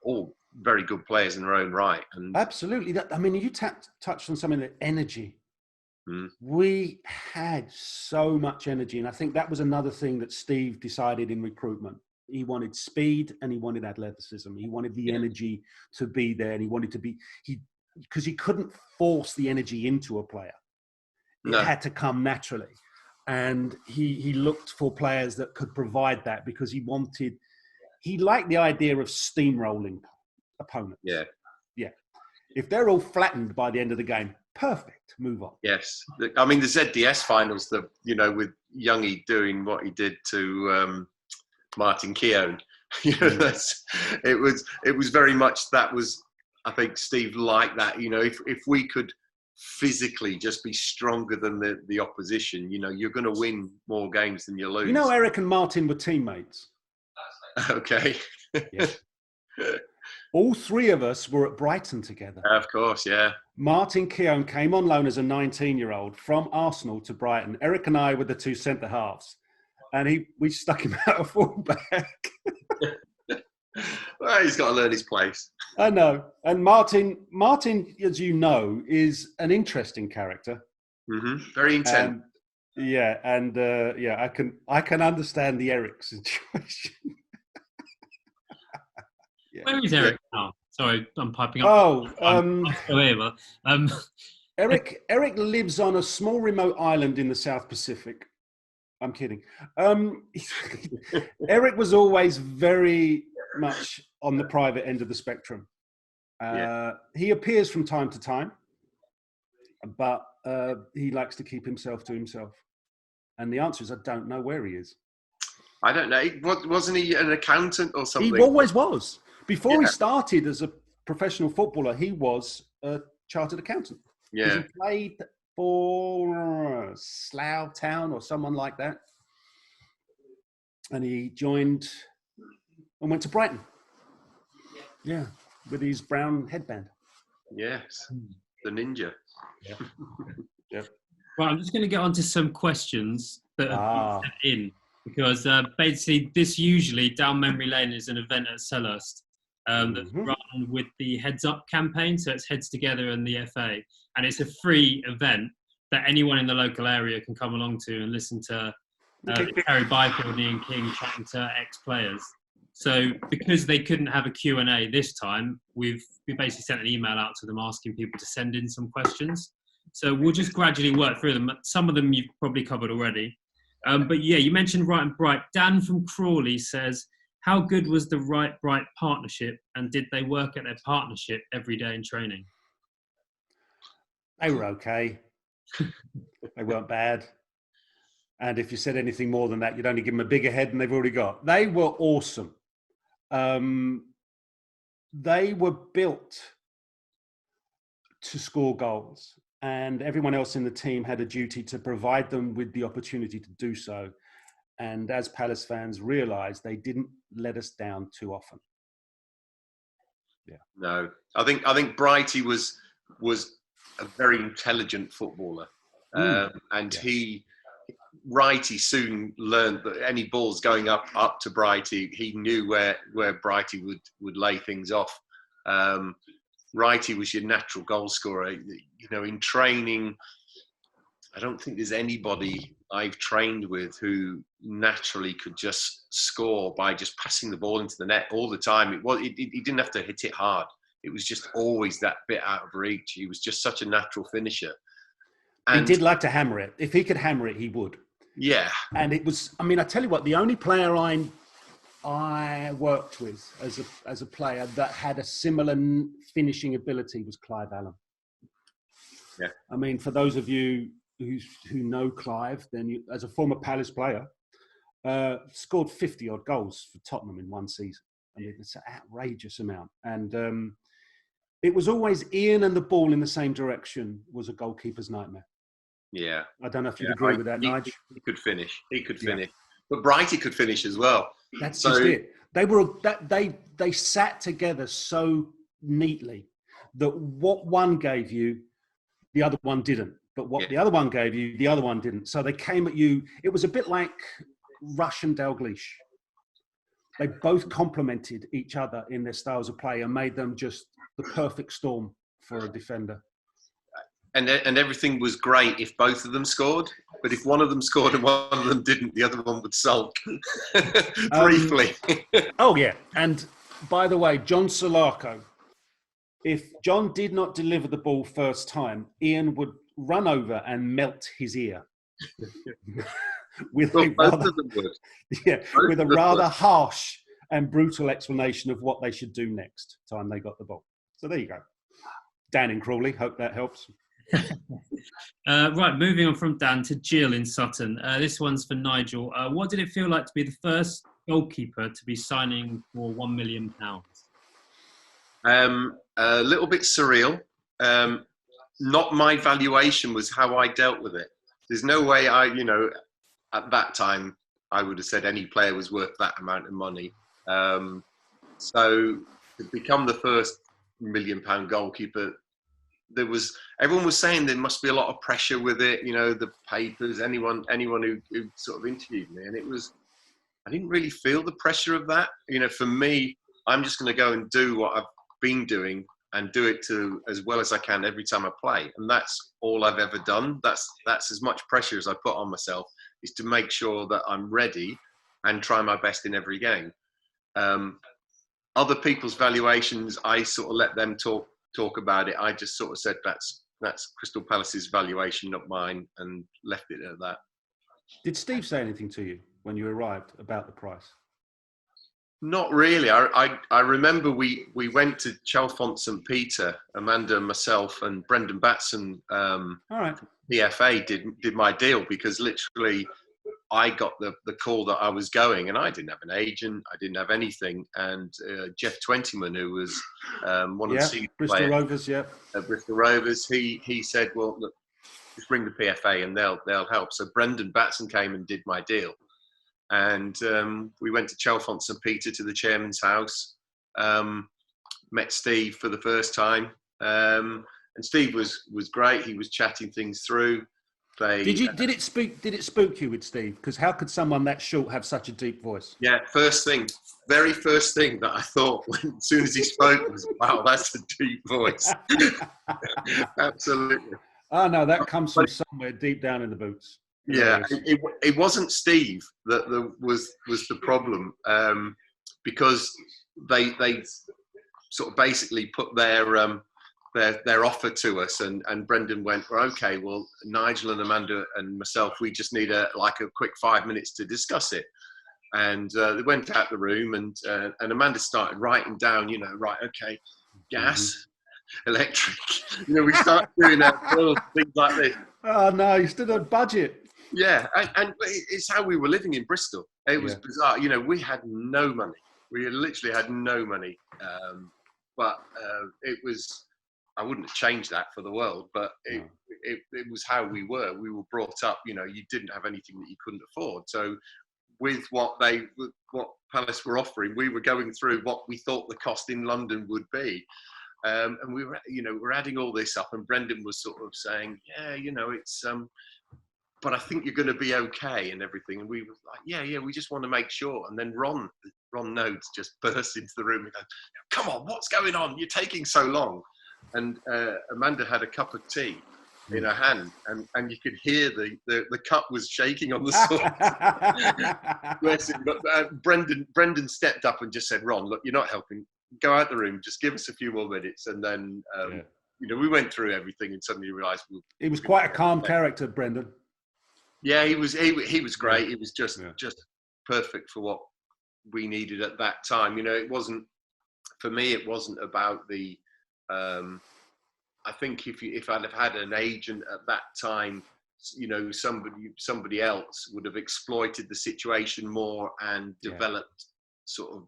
all very good players in their own right. And absolutely. You touched on something, that energy. We had so much energy. And I think that was another thing that Steve decided in recruitment. He wanted speed and he wanted athleticism. He wanted the energy to be there, and he wanted to be, because he couldn't force the energy into a player. It had to come naturally. And he looked for players that could provide that, because he liked the idea of steamrolling opponents. Yeah. If they're all flattened by the end of the game, perfect, move on. Yes. The ZDS finals, with Youngie doing what he did to Martyn Keown. It was very much, that was, I think Steve liked that. If we could physically just be stronger than the opposition, you're going to win more games than you lose. Eric and Martyn were teammates. Okay. Yeah. All three of us were at Brighton together. Of course, yeah. Martyn Keown came on loan as a 19-year-old from Arsenal to Brighton. Eric and I were the two centre halves, and we stuck him out of fullback. Well, he's got to learn his place. I know. And Martyn, as you know, is an interesting character. Mm-hmm. Very intense. I can understand the Eric situation. Where is Eric now? Sorry, I'm piping up. Eric lives on a small remote island in the South Pacific. I'm kidding. Eric was always very much on the private end of the spectrum. He appears from time to time, but he likes to keep himself to himself. And the answer is, I don't know where he is. I don't know. Wasn't he an accountant or something? He always was. Before he started as a professional footballer, he was a chartered accountant. Yeah. He played for Slough Town or someone like that. and he joined and went to Brighton. Yeah, with his brown headband. Yes, the ninja. Yeah. Yep. Right, I'm just going to get on to some questions that have been sent in, because basically this usually, Down Memory Lane, is an event at Selhurst that's run with the Heads Up campaign. So it's Heads Together and the FA. And it's a free event that anyone in the local area can come along to and listen to Terry Byfield and Ian King chatting to ex-players. So because they couldn't have a Q&A this time, we basically sent an email out to them asking people to send in some questions. So we'll just gradually work through them. Some of them you've probably covered already. But yeah, you mentioned Right and Bright. Dan from Crawley says, how good was the Right Bright partnership, and did they work at their partnership every day in training? They were okay. They weren't bad. And if you said anything more than that, you'd only give them a bigger head than they've already got. They were awesome. They were built to score goals, and everyone else in the team had a duty to provide them with the opportunity to do so. And as Palace fans realised, they didn't let us down too often. Yeah. No, I think Brighty was a very intelligent footballer, and yes. Righty soon learned that any balls going up to Brighty, he knew where Brighty would lay things off. Righty was your natural goal scorer. You know, in training, I don't think there's anybody I've trained with who naturally could just score by just passing the ball into the net all the time. He didn't have to hit it hard. It was just always that bit out of reach. He was just such a natural finisher. And he did like to hammer it. If he could hammer it, he would. Yeah. And it was, I mean, I tell you what, the only player I worked with as a player that had a similar finishing ability was Clive Allen. Yeah. I mean, for those of you who know Clive, then you, as a former Palace player, scored 50 odd goals for Tottenham in one season. I mean, it's an outrageous amount. And it was always Ian and the ball in the same direction was a goalkeeper's nightmare. Yeah. I don't know if you'd agree with that, Nigel. He could finish. But Brighty could finish as well. That's just it. They sat together so neatly that what one gave you, the other one didn't. But what the other one gave you, the other one didn't. So they came at you. It was a bit like Rush and Dalglish. They both complemented each other in their styles of play and made them just the perfect storm for a defender. And everything was great if both of them scored. But if one of them scored and one of them didn't, the other one would sulk briefly. Oh, yeah. And by the way, John Solarco, if John did not deliver the ball first time, Ian would run over and melt his ear. with a rather harsh and brutal explanation of what they should do next time they got the ball. So there you go. Dan in Crawley, hope that helps. Right, moving on from Dan to Jill in Sutton. This one's for Nigel. What did it feel like to be the first goalkeeper to be signing for £1 million? A little bit surreal. Not my valuation, was how I dealt with it. There's no way at that time, I would have said any player was worth that amount of money. So to become the first £1 million goalkeeper, everyone was saying there must be a lot of pressure with it. You know, the papers, anyone who sort of interviewed me, and I didn't really feel the pressure of that. You know, for me, I'm just going to go and do what I've been doing and do it to as well as I can every time I play, and that's all I've ever done. That's as much pressure as I put on myself, is to make sure that I'm ready and try my best in every game. Other people's valuations, I sort of let them talk about it. I just sort of said that's Crystal Palace's valuation, not mine, and left it at that. Did Steve say anything to you when you arrived about the price? Not really. I remember we went to Chalfont St Peter, Amanda, myself, and Brendan Batson. All right. PFA did my deal, because literally I got the call that I was going, and I didn't have an agent, I didn't have anything. And Jeff Twentyman, who was one of the senior Bristol players Rovers, at Bristol Rovers, he said, "Well, look, just bring the PFA and they'll help." So Brendan Batson came and did my deal, and we went to Chalfont St Peter to the chairman's house. Met Steve for the first time, and Steve was great. He was chatting things through. Did it spook you with Steve? Because how could someone that short have such a deep voice? Yeah, very first thing that I thought as soon as he spoke was, wow, that's a deep voice. Absolutely. Oh no, that comes from somewhere deep down in the boots. Yeah, it wasn't Steve that was the problem, because they sort of basically put their offer to us, and Brendan went, well, okay, well, Nigel and Amanda and myself, we just need a quick 5 minutes to discuss it. And they went out the room, and Amanda started writing down, right, okay, gas, electric, we started doing things like this. Oh no, you still on budget. Yeah, and it's how we were living in Bristol. It was bizarre. We had no money. We literally had no money. But it was, I wouldn't have changed that for the world, but it was how we were. We were brought up, you didn't have anything that you couldn't afford. So with what Palace were offering, we were going through what we thought the cost in London would be. And we were, we're adding all this up, and Brendan was sort of saying, yeah, it's, but I think you're going to be okay and everything. And we were like, yeah, we just want to make sure. And then Ron Nodes just burst into the room and goes, come on, what's going on? You're taking so long. And Amanda had a cup of tea in her hand, and you could hear the cup was shaking on the sauce. But Brendan stepped up and just said, Ron, look, you're not helping. Go out the room. Just give us a few more minutes. And then, we went through everything and suddenly realised. He was quite a calm character, Brendan. Yeah, he was great. He was just perfect for what we needed at that time. It wasn't, for me, it wasn't about the, I think if I'd have had an agent at that time, somebody else would have exploited the situation more and developed sort of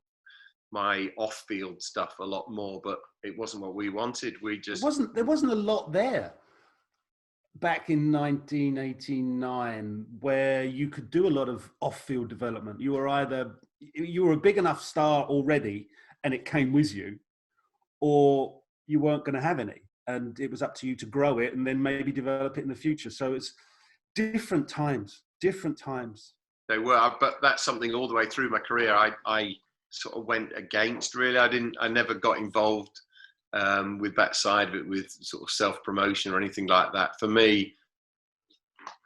my off-field stuff a lot more, but it wasn't what we wanted. There wasn't a lot there back in 1989 where you could do a lot of off-field development. You were a big enough star already and it came with you, or you weren't going to have any, and it was up to you to grow it and then maybe develop it in the future. So it's different times. They were, but that's something all the way through my career I sort of went against, really. I never got involved with that side of it, with sort of self-promotion or anything like that. For me,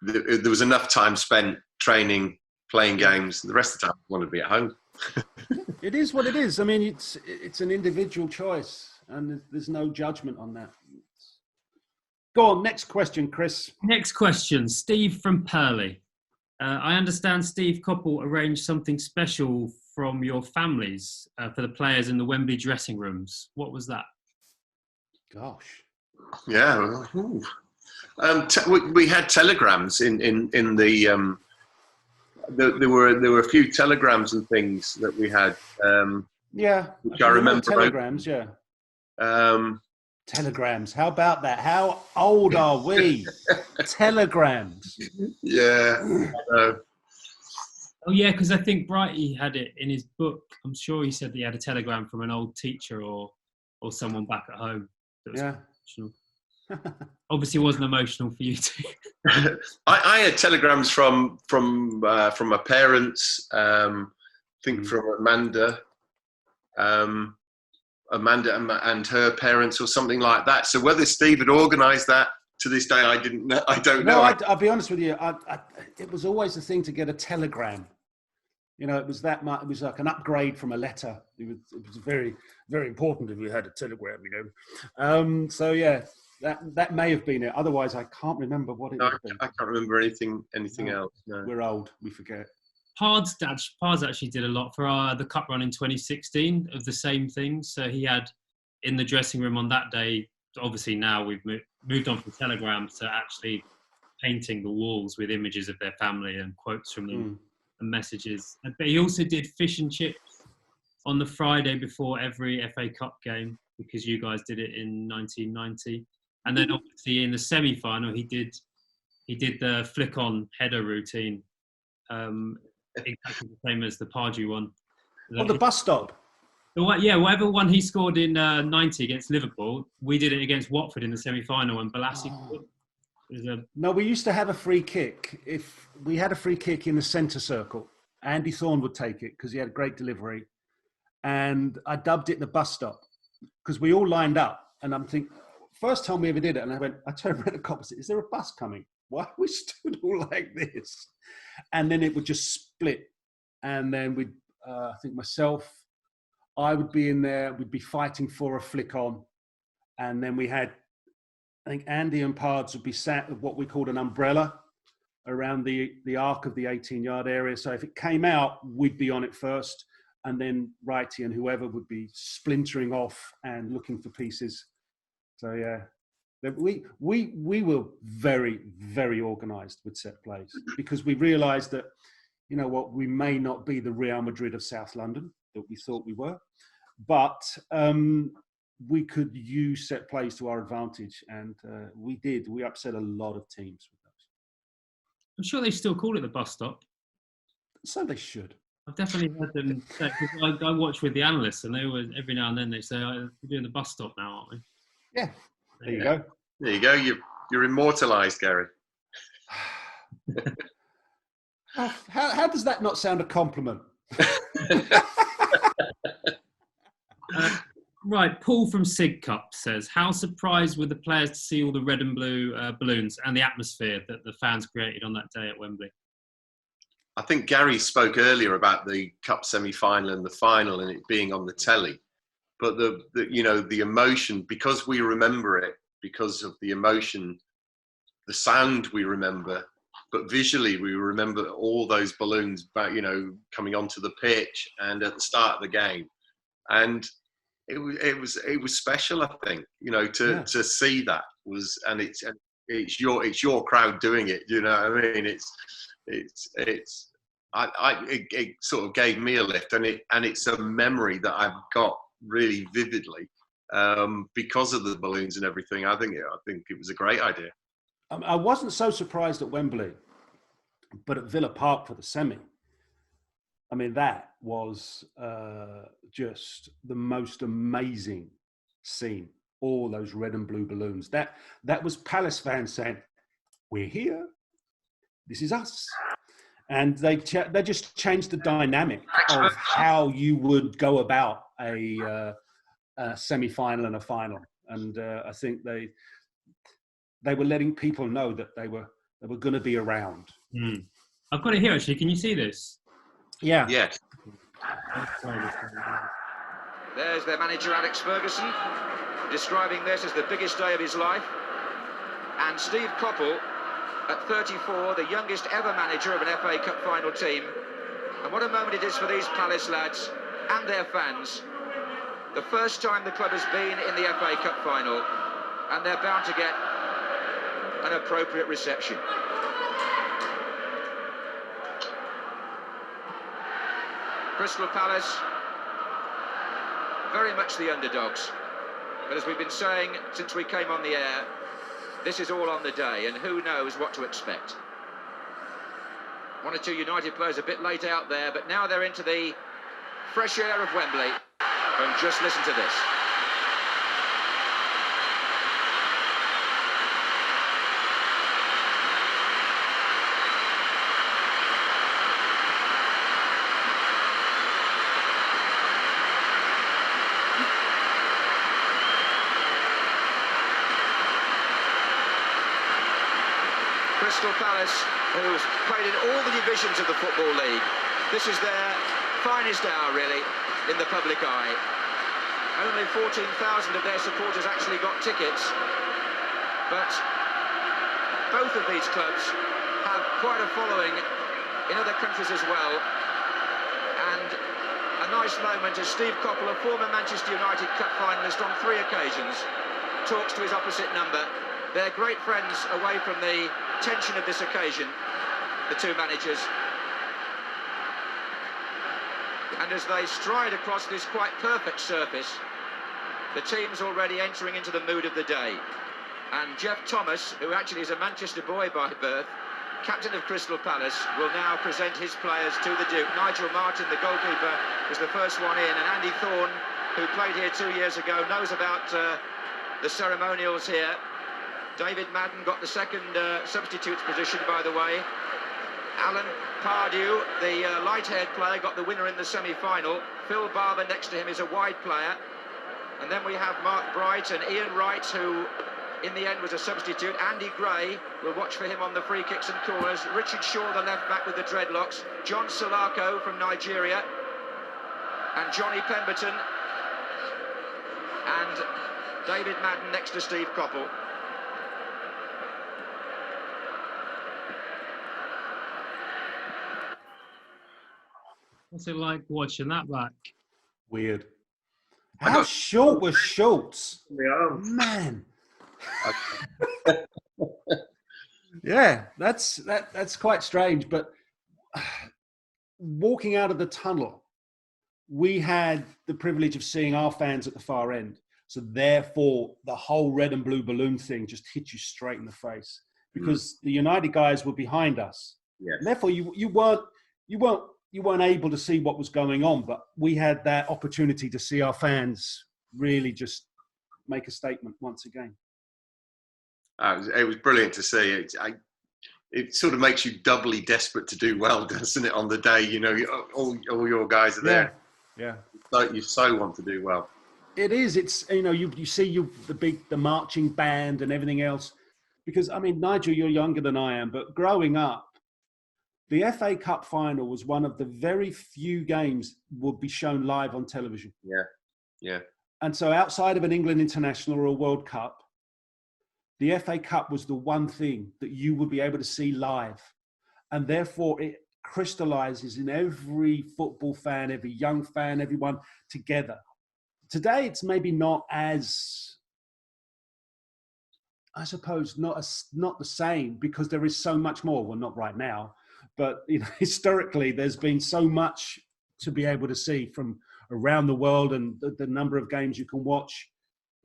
there was enough time spent training, playing games. The rest of the time I wanted to be at home. It is what it is. I mean, it's an individual choice, and there's no judgment on that. Go on, next question, Chris. Next question, Steve from Purley. I understand Steve Coppell arranged something special from your families for the players in the Wembley dressing rooms. What was that? Gosh. Yeah. We had telegrams in the. There were a few telegrams and things that we had. Which I remember. Telegrams, yeah. Telegrams. How about that? How old are we? Telegrams. Yeah. Oh yeah, because I think Brighty had it in his book. I'm sure he said he had a telegram from an old teacher or someone back at home. That was emotional. Obviously, it wasn't emotional for you too. I had telegrams from my parents. I think from Amanda. Amanda and her parents or something like that. So whether Steve had organised that, to this day, I don't know. I'll be honest with you. It was always the thing to get a telegram. It was that much. It was like an upgrade from a letter. It was very, very important if you had a telegram. So yeah, that may have been it. Otherwise, I can't remember what it was. I can't remember anything else. No. We're old. We forget. Pards actually did a lot for the cup run in 2016 of the same thing. So he had in the dressing room on that day. Obviously now we've moved on from telegrams to actually painting the walls with images of their family and quotes from them and messages. But he also did fish and chips on the Friday before every FA Cup game, because you guys did it in 1990. And then obviously in the semi-final he did the flick-on header routine. exactly the same as the Pardew one. On the bus stop. Yeah, whatever one he scored in 90 against Liverpool, we did it against Watford in the semi-final when Balassi scored. No, we used to have a free kick. If we had a free kick in the centre circle, Andy Thorne would take it because he had a great delivery. And I dubbed it the bus stop because we all lined up. And I'm thinking, first time we ever did it, and I turned around to Cop and said, is there a bus coming? Why we stood all like this? And then it would just split. And then we'd, I think myself, I would be in there, we'd be fighting for a flick on. And then we had, I think Andy and Pards would be sat with what we called an umbrella around the arc of the 18-yard area. So if it came out, we'd be on it first. And then Righty and whoever would be splintering off and looking for pieces. So yeah, we were very, very organised with set plays because we realised that, you know what, we may not be the Real Madrid of South London that we thought we were, but we could use set plays to our advantage, and we did. We upset a lot of teams with those. I'm sure they still call it the bus stop. So they should. I've definitely heard them say, because I watch with the analysts, and they always, every now and then, they say, oh, we're doing the bus stop now, aren't we? Yeah, there you go. There you go. You're immortalised, Gary. How does that not sound a compliment? Right, Paul from Sig Cup says, how surprised were the players to see all the red and blue balloons and the atmosphere that the fans created on that day at Wembley? I think Gary spoke earlier about the cup semi-final and the final and it being on the telly, but the emotion, because we remember it, because of the emotion, the sound we remember, but visually we remember all those balloons coming onto the pitch and at the start of the game, and it was special. I think to see that was, and it's your crowd doing it. You know what I mean? It sort of gave me a lift, and it's a memory that I've got really vividly because of the balloons and everything. I think it was a great idea. I wasn't so surprised at Wembley, but at Villa Park for the semi. I mean, that was just the most amazing scene. All those red and blue balloons. That was Palace fans saying, "We're here. This is us." And they just changed the dynamic of how you would go about a semi-final and a final. And I think they were letting people know that they were going to be around. Mm. I've got it here, actually. Can you see this? Yeah. Yes. There's their manager, Alex Ferguson, describing this as the biggest day of his life. And Steve Coppell, at 34, the youngest ever manager of an FA Cup final team. And what a moment it is for these Palace lads and their fans. The first time the club has been in the FA Cup final, and they're bound to get an appropriate reception. Crystal Palace, very much the underdogs. But as we've been saying since we came on the air, this is all on the day, and who knows what to expect. One or two United players a bit late out there, but now they're into the fresh air of Wembley. And just listen to this. Crystal Palace, who's played in all the divisions of the Football League. This is their finest hour, really, in the public eye. Only 14,000 of their supporters actually got tickets, but both of these clubs have quite a following in other countries as well. And a nice moment as Steve Coppell, a former Manchester United Cup finalist on 3 occasions, talks to his opposite number. They're great friends away from the tension of this occasion, the two managers. And as they stride across this quite perfect surface, the team's already entering into the mood of the day. And Jeff Thomas, who actually is a Manchester boy by birth, captain of Crystal Palace, will now present his players to the Duke. Nigel Martyn, the goalkeeper, was the first one in, and Andy Thorne, who played here 2 years ago, knows about the ceremonials here. David Madden got the second substitutes position, by the way. Alan Pardew, the light-haired player, got the winner in the semi-final. Phil Barber next to him is a wide player. And then we have Mark Bright and Ian Wright, who in the end was a substitute. Andy Gray, will watch for him on the free kicks and corners. Richard Shaw, the left back with the dreadlocks. John Salako from Nigeria. And Johnny Pemberton. And David Madden next to Steve Coppell. What's it like watching that back? Weird. How short was Schultz? Man. Yeah, that's quite strange. But walking out of the tunnel, we had the privilege of seeing our fans at the far end. So therefore, the whole red and blue balloon thing just hit you straight in the face because the United guys were behind us. Yes. And therefore, you weren't able to see what was going on, but we had that opportunity to see our fans really just make a statement once again. It was brilliant to see. It sort of makes you doubly desperate to do well, doesn't it? On the day, you know, all your guys are there. Yeah. You so want to do well. It is. It's, you know, you see the marching band and everything else. Because, I mean, Nigel, you're younger than I am, but growing up, the FA Cup final was one of the very few games would be shown live on television. Yeah. And so outside of an England international or a World Cup, the FA Cup was the one thing that you would be able to see live. And therefore it crystallizes in every football fan, every young fan, everyone together. Today, it's maybe not as, I suppose, not the same because there is so much more. Well, not right now. But you know, historically, there's been so much to be able to see from around the world and the number of games you can watch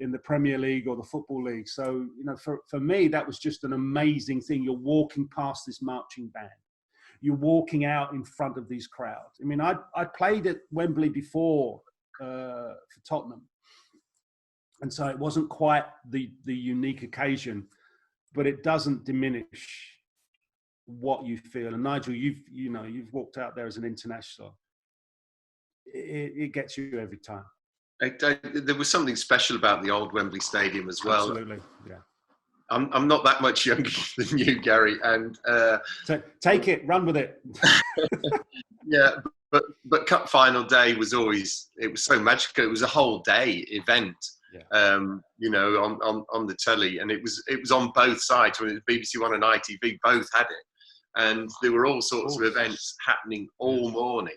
in the Premier League or the Football League. So, you know, for me, that was just an amazing thing. You're walking past this marching band. You're walking out in front of these crowds. I mean, I played at Wembley before for Tottenham. And so it wasn't quite the unique occasion, but it doesn't diminish what you feel. And Nigel, you've walked out there as an international. It gets you every time. There was something special about the old Wembley Stadium as well. Absolutely, yeah. I'm not that much younger than you, Gary, and so take it, run with it. Yeah, but Cup final day was so magical. It was a whole day event. Yeah. You know, on the telly, and it was on both sides. When BBC One and ITV both had it, and there were all sorts of events happening all morning.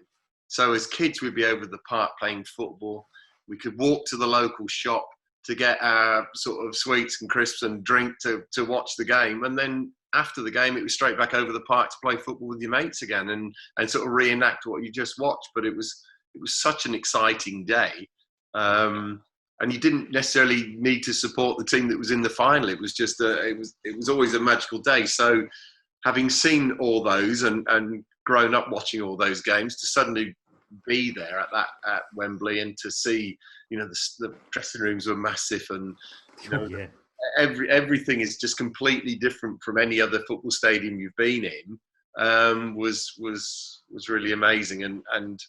So as kids, we'd be over the park playing football. We could walk to the local shop to get our sort of sweets and crisps and drink to watch the game, and then after the game, it was straight back over the park to play football with your mates again and sort of reenact what you just watched. But it was such an exciting day. And you didn't necessarily need to support the team that was in the final. It was just it was always a magical day. So having seen all those and grown up watching all those games, to suddenly be there at Wembley and to see, you know, the dressing rooms were massive, and you know, everything is just completely different from any other football stadium you've been in. Was really amazing, and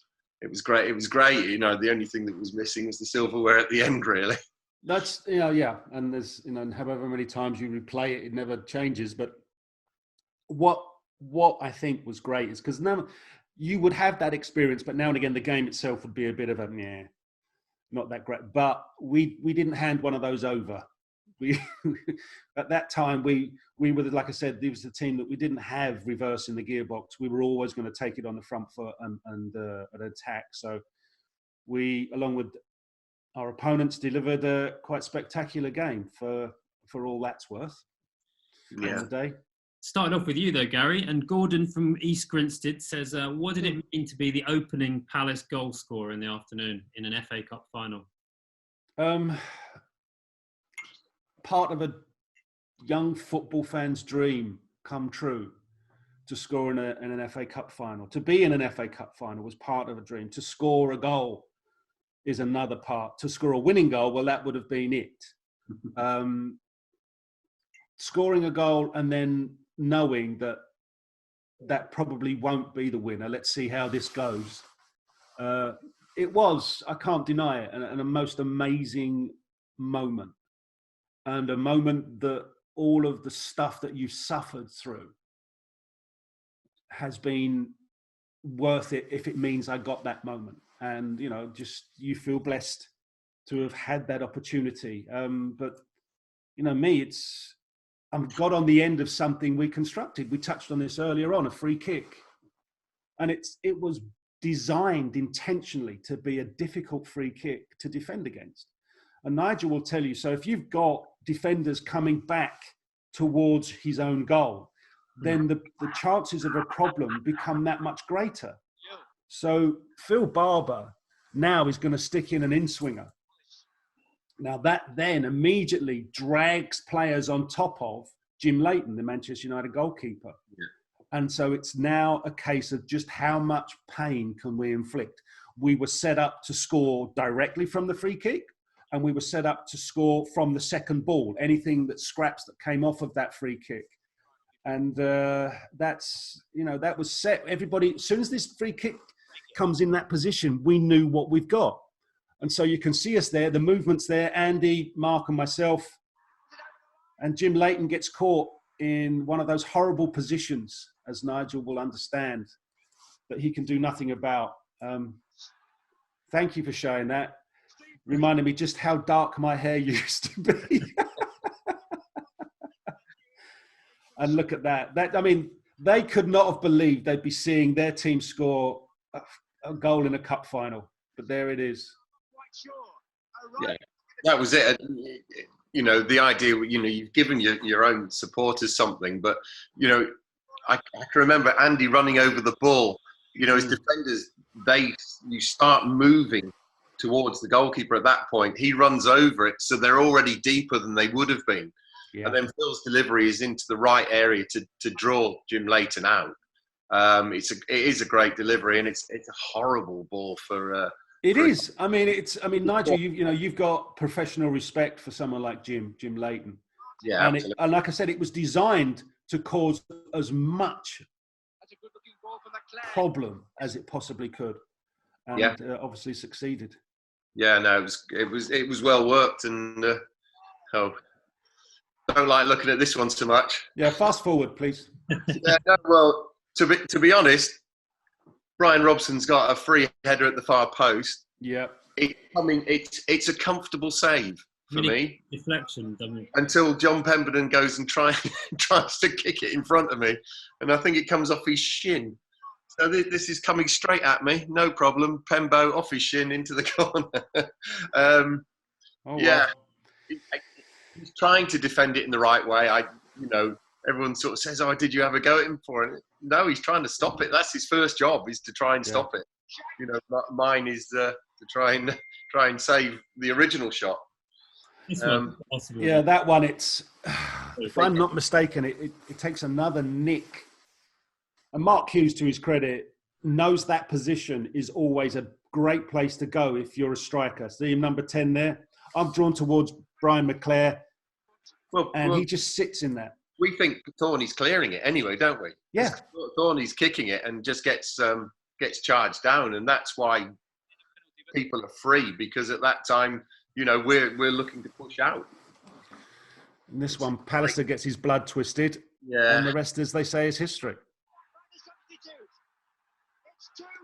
it was great. It was great. You know, the only thing that was missing was the silverware at the end, really. That's, you know, yeah. And there's, you know, however many times you replay it, it never changes. But what I think was great is because now you would have that experience, but now and again, the game itself would be a bit of a, not that great. But we didn't hand one of those over. We at that time we were, like I said, there was a team that we didn't have reverse in the gearbox. We were always going to take it on the front foot and an attack. So we, along with our opponents, delivered a quite spectacular game for all that's worth. Yeah. On the day. Starting off with you though, Gary, and Gordon from East Grinstead says, what did it mean to be the opening Palace goal scorer in the afternoon in an FA Cup final? Part of a young football fan's dream come true. to score in an FA Cup final. To be in an FA Cup final was part of a dream. To score a goal is another part. To score a winning goal, well, that would have been it. Scoring a goal and then knowing that probably won't be the winner. Let's see how this goes. It was, I can't deny it, and a most amazing moment. And a moment that all of the stuff that you suffered through has been worth it if it means I got that moment. And, you know, just you feel blessed to have had that opportunity. But, you know, I've got on the end of something we constructed. We touched on this earlier on, a free kick. And it was designed intentionally to be a difficult free kick to defend against. And Nigel will tell you, so if you've got defenders coming back towards his own goal, then the chances of a problem become that much greater. So Phil Barber now is going to stick in an in-swinger. Now that then immediately drags players on top of Jim Leighton, the Manchester United goalkeeper. Yeah. And so it's now a case of just how much pain can we inflict. We were set up to score directly from the free kick, and we were set up to score from the second ball, anything that scraps that came off of that free kick. And that's, you know, that was set. Everybody, as soon as this free kick comes in that position, we knew what we've got. And so you can see us there, the movement's there, Andy, Mark and myself. And Jim Leighton gets caught in one of those horrible positions, as Nigel will understand, that he can do nothing about. Thank you for showing that. Reminded me just how dark my hair used to be. And look at that. I mean, they could not have believed they'd be seeing their team score a goal in a cup final. But there it is. Yeah, that was it. You know, the idea, you know, you've given your own supporters something, but, you know, I can remember Andy running over the ball. You know, as defenders, you start moving towards the goalkeeper at that point. He runs over it, so they're already deeper than they would have been. Yeah. And then Phil's delivery is into the right area to draw Jim Leighton out. It is a great delivery, and it's a horrible ball for. It is. I mean, Nigel, you've got professional respect for someone like Jim Leighton. Yeah, and like I said, it was designed to cause as much problem as it possibly could, and obviously succeeded. Yeah, no, it was well worked, and don't like looking at this one so much. Yeah, fast forward, please. Yeah, no, well, to be honest, Brian Robson's got a free header at the far post. Yeah, it's a comfortable save for me. Deflection, doesn't it? Until John Pemberton goes and tries to kick it in front of me, and I think it comes off his shin. So this is coming straight at me, no problem. Pembo off his shin into the corner. Yeah, he's trying to defend it in the right way. Everyone sort of says, "Oh, did you ever go at him for it?" No, he's trying to stop it. That's his first job, is to try and stop it. You know, mine is to try and save the original shot. That one. It's, if I'm not mistaken, it takes another nick. And Mark Hughes, to his credit, knows that position is always a great place to go if you're a striker. See him, number 10 there? I'm drawn towards Brian McClare, and he just sits in that. We think Thorny's clearing it anyway, don't we? Yeah. Thorny's kicking it and just gets charged down, and that's why people are free, because at that time, you know, we're looking to push out. In this one, Pallister gets his blood twisted, and the rest, as they say, is history.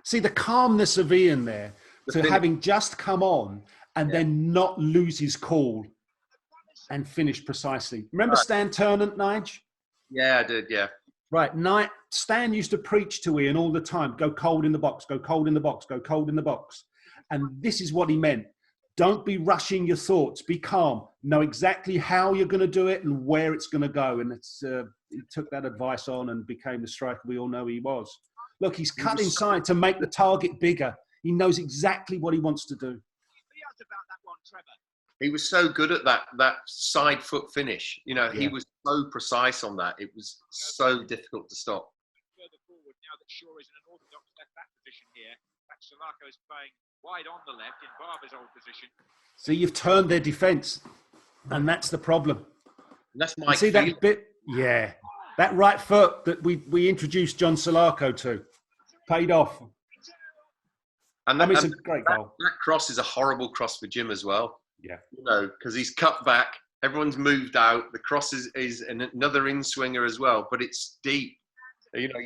See the calmness of Ian there, having just come on and then not lose his cool and finish precisely. Remember Stan Turnant, Nige? Yeah, I did, yeah. Right, Stan used to preach to Ian all the time, go cold in the box, go cold in the box, go cold in the box. And this is what he meant. Don't be rushing your thoughts, be calm. Know exactly how you're going to do it and where it's going to go. And he took that advice on and became the striker we all know he was. Look, he's cut inside to make the target bigger. He knows exactly what he wants to do. He was so good at that side foot finish. You know, he was so precise on that. It was so difficult to stop. now that Shaw is in an orthodox left-back position here. Salako is playing wide on the left in Barber's old position. So you've turned their defence, and that's the problem. And that's You Mike. see that bit? Yeah. That right foot that we introduced John Salako to paid off. And I mean, it's a great goal. That cross is a horrible cross for Jim as well. Yeah. You know, because he's cut back, everyone's moved out. The cross is another in-swinger as well, but it's deep. You know,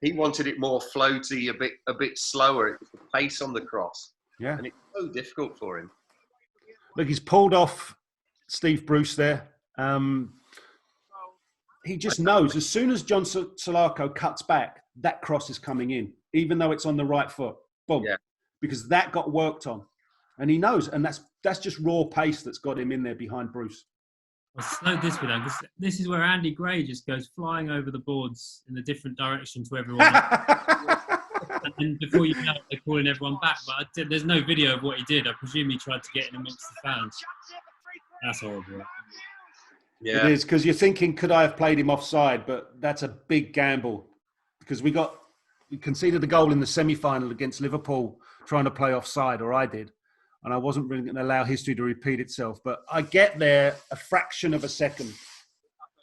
he wanted it more floaty, a bit slower. It was the pace on the cross. Yeah. And it's so difficult for him. Look, he's pulled off Steve Bruce there. He just knows as soon as John Salako cuts back, that cross is coming in, even though it's on the right foot. Boom. Yeah. Because that got worked on. And he knows. And that's just raw pace that's got him in there behind Bruce. Well, slow this bit down. This is where Andy Gray just goes flying over the boards in a different direction to everyone. And then before you know it, they're calling everyone back. But there's no video of what he did. I presume he tried to get in amongst the fans. That's horrible. Yeah. It is, because you're thinking, could I have played him offside? But that's a big gamble. Because we conceded the goal in the semi-final against Liverpool trying to play offside, or I did. And I wasn't really going to allow history to repeat itself. But I get there a fraction of a second.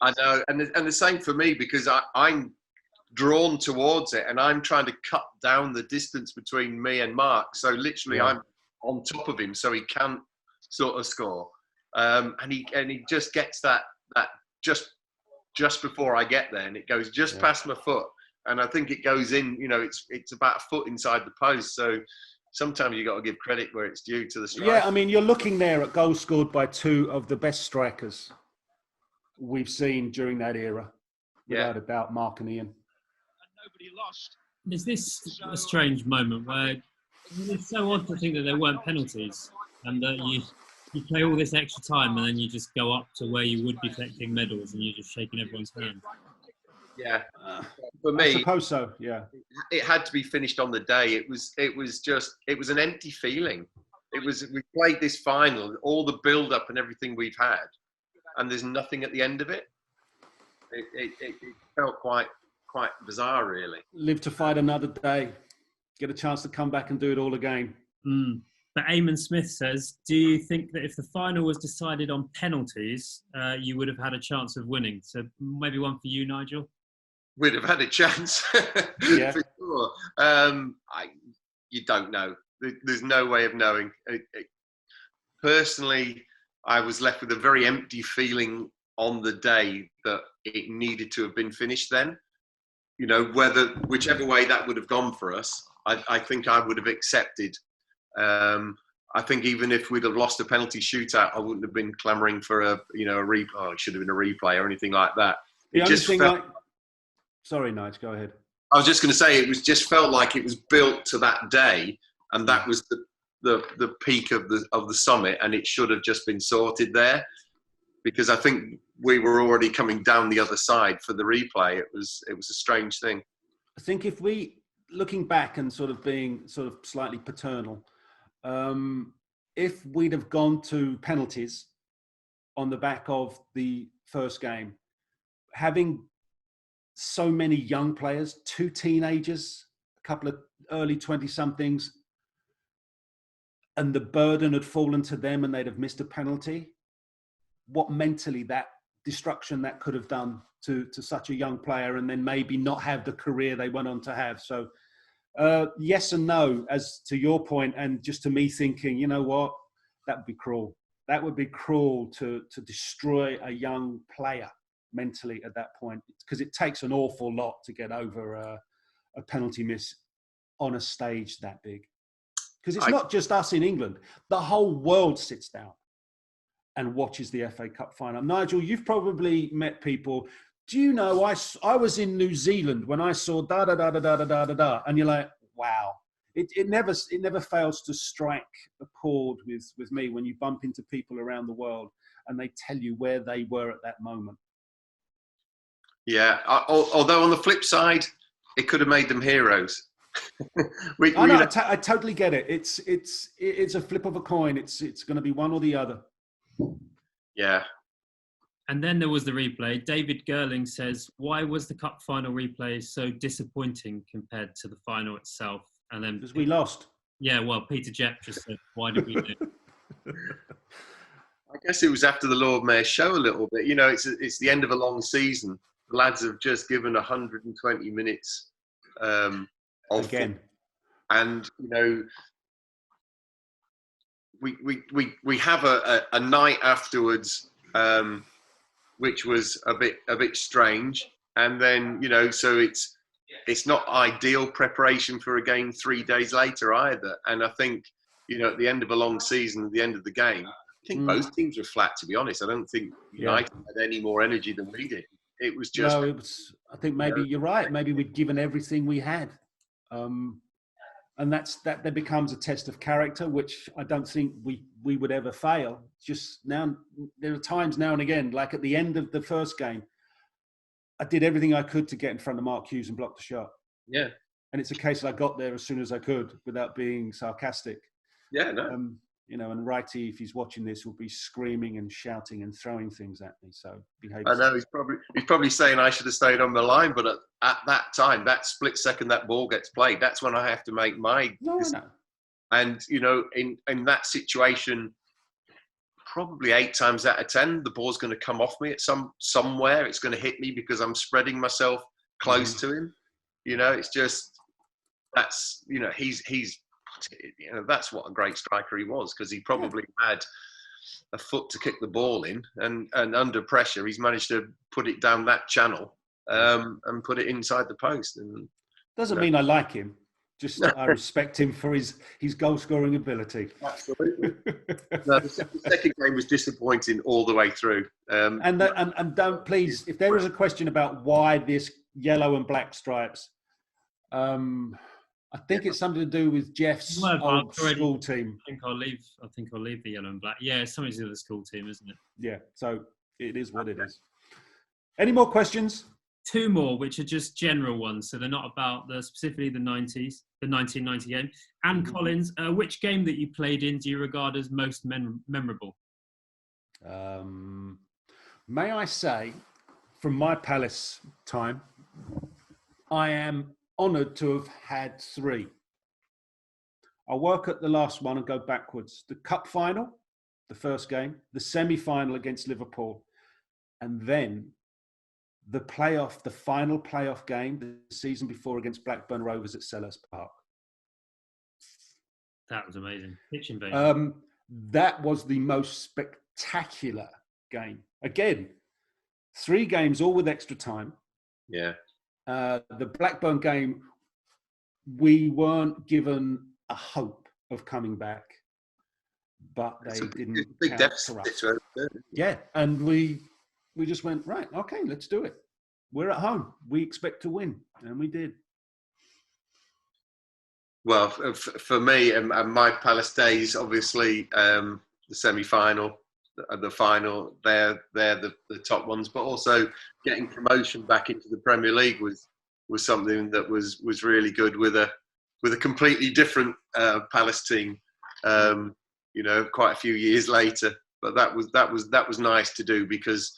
I know. And the same for me, because I'm drawn towards it and I'm trying to cut down the distance between me and Mark. So literally I'm on top of him so he can't sort of score. And he just gets that just before I get there, and it goes just past my foot. And I think it goes in, you know, it's about a foot inside the post. So sometimes you got to give credit where it's due to the striker. Yeah, I mean, you're looking there at goals scored by two of the best strikers we've seen during that era, without a doubt, Mark and Ian. And nobody lost. Is this a strange moment where it's so odd to think that there weren't penalties and that you play all this extra time and then you just go up to where you would be collecting medals and you're just shaking everyone's hand? Yeah, for me, I suppose so. Yeah, it had to be finished on the day. It was an empty feeling. We played this final, all the build up and everything we've had, and there's nothing at the end of it. It felt quite bizarre, really. Live to fight another day. Get a chance to come back and do it all again. But Eamon Smith says, do you think that if the final was decided on penalties, you would have had a chance of winning? So maybe one for you, Nigel. We'd have had a chance, Yeah. for sure. You don't know. There's no way of knowing. Personally, I was left with a very empty feeling on the day that it needed to have been finished then. You know, whichever way that would have gone for us, I think I would have accepted. I think even if we'd have lost a penalty shootout, I wouldn't have been clamouring for a replay. Oh, it should have been a replay or anything like that. Sorry, Nigel, go ahead. I was just going to say it just felt like it was built to that day, and that was the peak of the summit, and it should have just been sorted there, because I think we were already coming down the other side for the replay. It was a strange thing. I think if we, looking back and sort of being sort of slightly paternal, if we'd have gone to penalties on the back of the first game, having so many young players, 2 teenagers, a couple of early 20-somethings, and the burden had fallen to them and they'd have missed a penalty, what mentally that destruction that could have done to such a young player, and then maybe not have the career they went on to have. So yes and no, as to your point, and just to me thinking, you know what, that would be cruel. That would be cruel to destroy a young player mentally at that point, because it takes an awful lot to get over a penalty miss on a stage that big. Because it's not just us in England. The whole world sits down and watches the FA Cup final. Nigel, you've probably met people. Do you know, I was in New Zealand when I saw da-da-da-da-da-da-da-da, and you're like, wow. It never fails to strike a chord with me when you bump into people around the world and they tell you where they were at that moment. Yeah, although on the flip side, it could have made them heroes. I totally get it. It's a flip of a coin. It's going to be one or the other. Yeah. And then there was the replay. David Gerling says, why was the cup final replay so disappointing compared to the final itself? And then Because we lost. Yeah, well, Peter Jepp just said, why did we do it? I guess it was after the Lord Mayor's show a little bit. You know, it's the end of a long season. The lads have just given 120 minutes of again. And, you know, we have a night afterwards, which was a bit strange. And then, you know, so it's not ideal preparation for a game 3 days later either. And I think, you know, at the end of a long season, at the end of the game, I think both teams were flat, to be honest. I don't think United had any more energy than we did. It was just... No, it was... I think maybe you're right. Maybe we'd given everything we had. And that becomes a test of character, which I don't think we would ever fail. Just now, there are times now and again, like at the end of the first game, I did everything I could to get in front of Mark Hughes and block the shot. Yeah. And it's a case that I got there as soon as I could without being sarcastic. Yeah, no. You know, and Righty, if he's watching this, will be screaming and shouting and throwing things at me. So behave. I know he's probably saying I should have stayed on the line, but at that time, that split second that ball gets played, that's when I have to make my decision. And you know, in that situation, probably 8 times out of 10, the ball's going to come off me at somewhere. It's going to hit me because I'm spreading myself close to him. You know, it's just that's he's. You know, that's what a great striker he was, because he probably had a foot to kick the ball in, and under pressure he's managed to put it down that channel and put it inside the post. And doesn't mean I like him, just I respect him for his goal scoring ability. Absolutely. No, the second game was disappointing all the way through. And don't, please, if there is a question about why this yellow and black stripes, I think it's something to do with Jeff's old school team. I think I'll leave the yellow and black. Yeah, it's something to do with the school team, isn't it? Yeah, so it is what it is. Any more questions? 2 more, which are just general ones. So they're not about specifically the 90s, the 1990 game. Anne Collins, which game that you played in do you regard as most memorable? May I say, from my Palace time, I am honoured to have had 3. I'll work at the last one and go backwards. The cup final, the first game, the semi-final against Liverpool, and then the final playoff game the season before against Blackburn Rovers at Selhurst Park. That was amazing. Pitch invasion. That was the most spectacular game. Again, 3 games, all with extra time. Yeah. The Blackburn game, we weren't given a hope of coming back, but they didn't big deficit for us. Yeah, and we just went, right, okay, let's do it. We're at home. We expect to win, and we did. Well, for me and my Palace days, obviously, the semi-final, the final, they're the top ones, but also getting promotion back into the Premier League was something that was really good with a completely different Palace team. You know, quite a few years later, but that was nice to do, because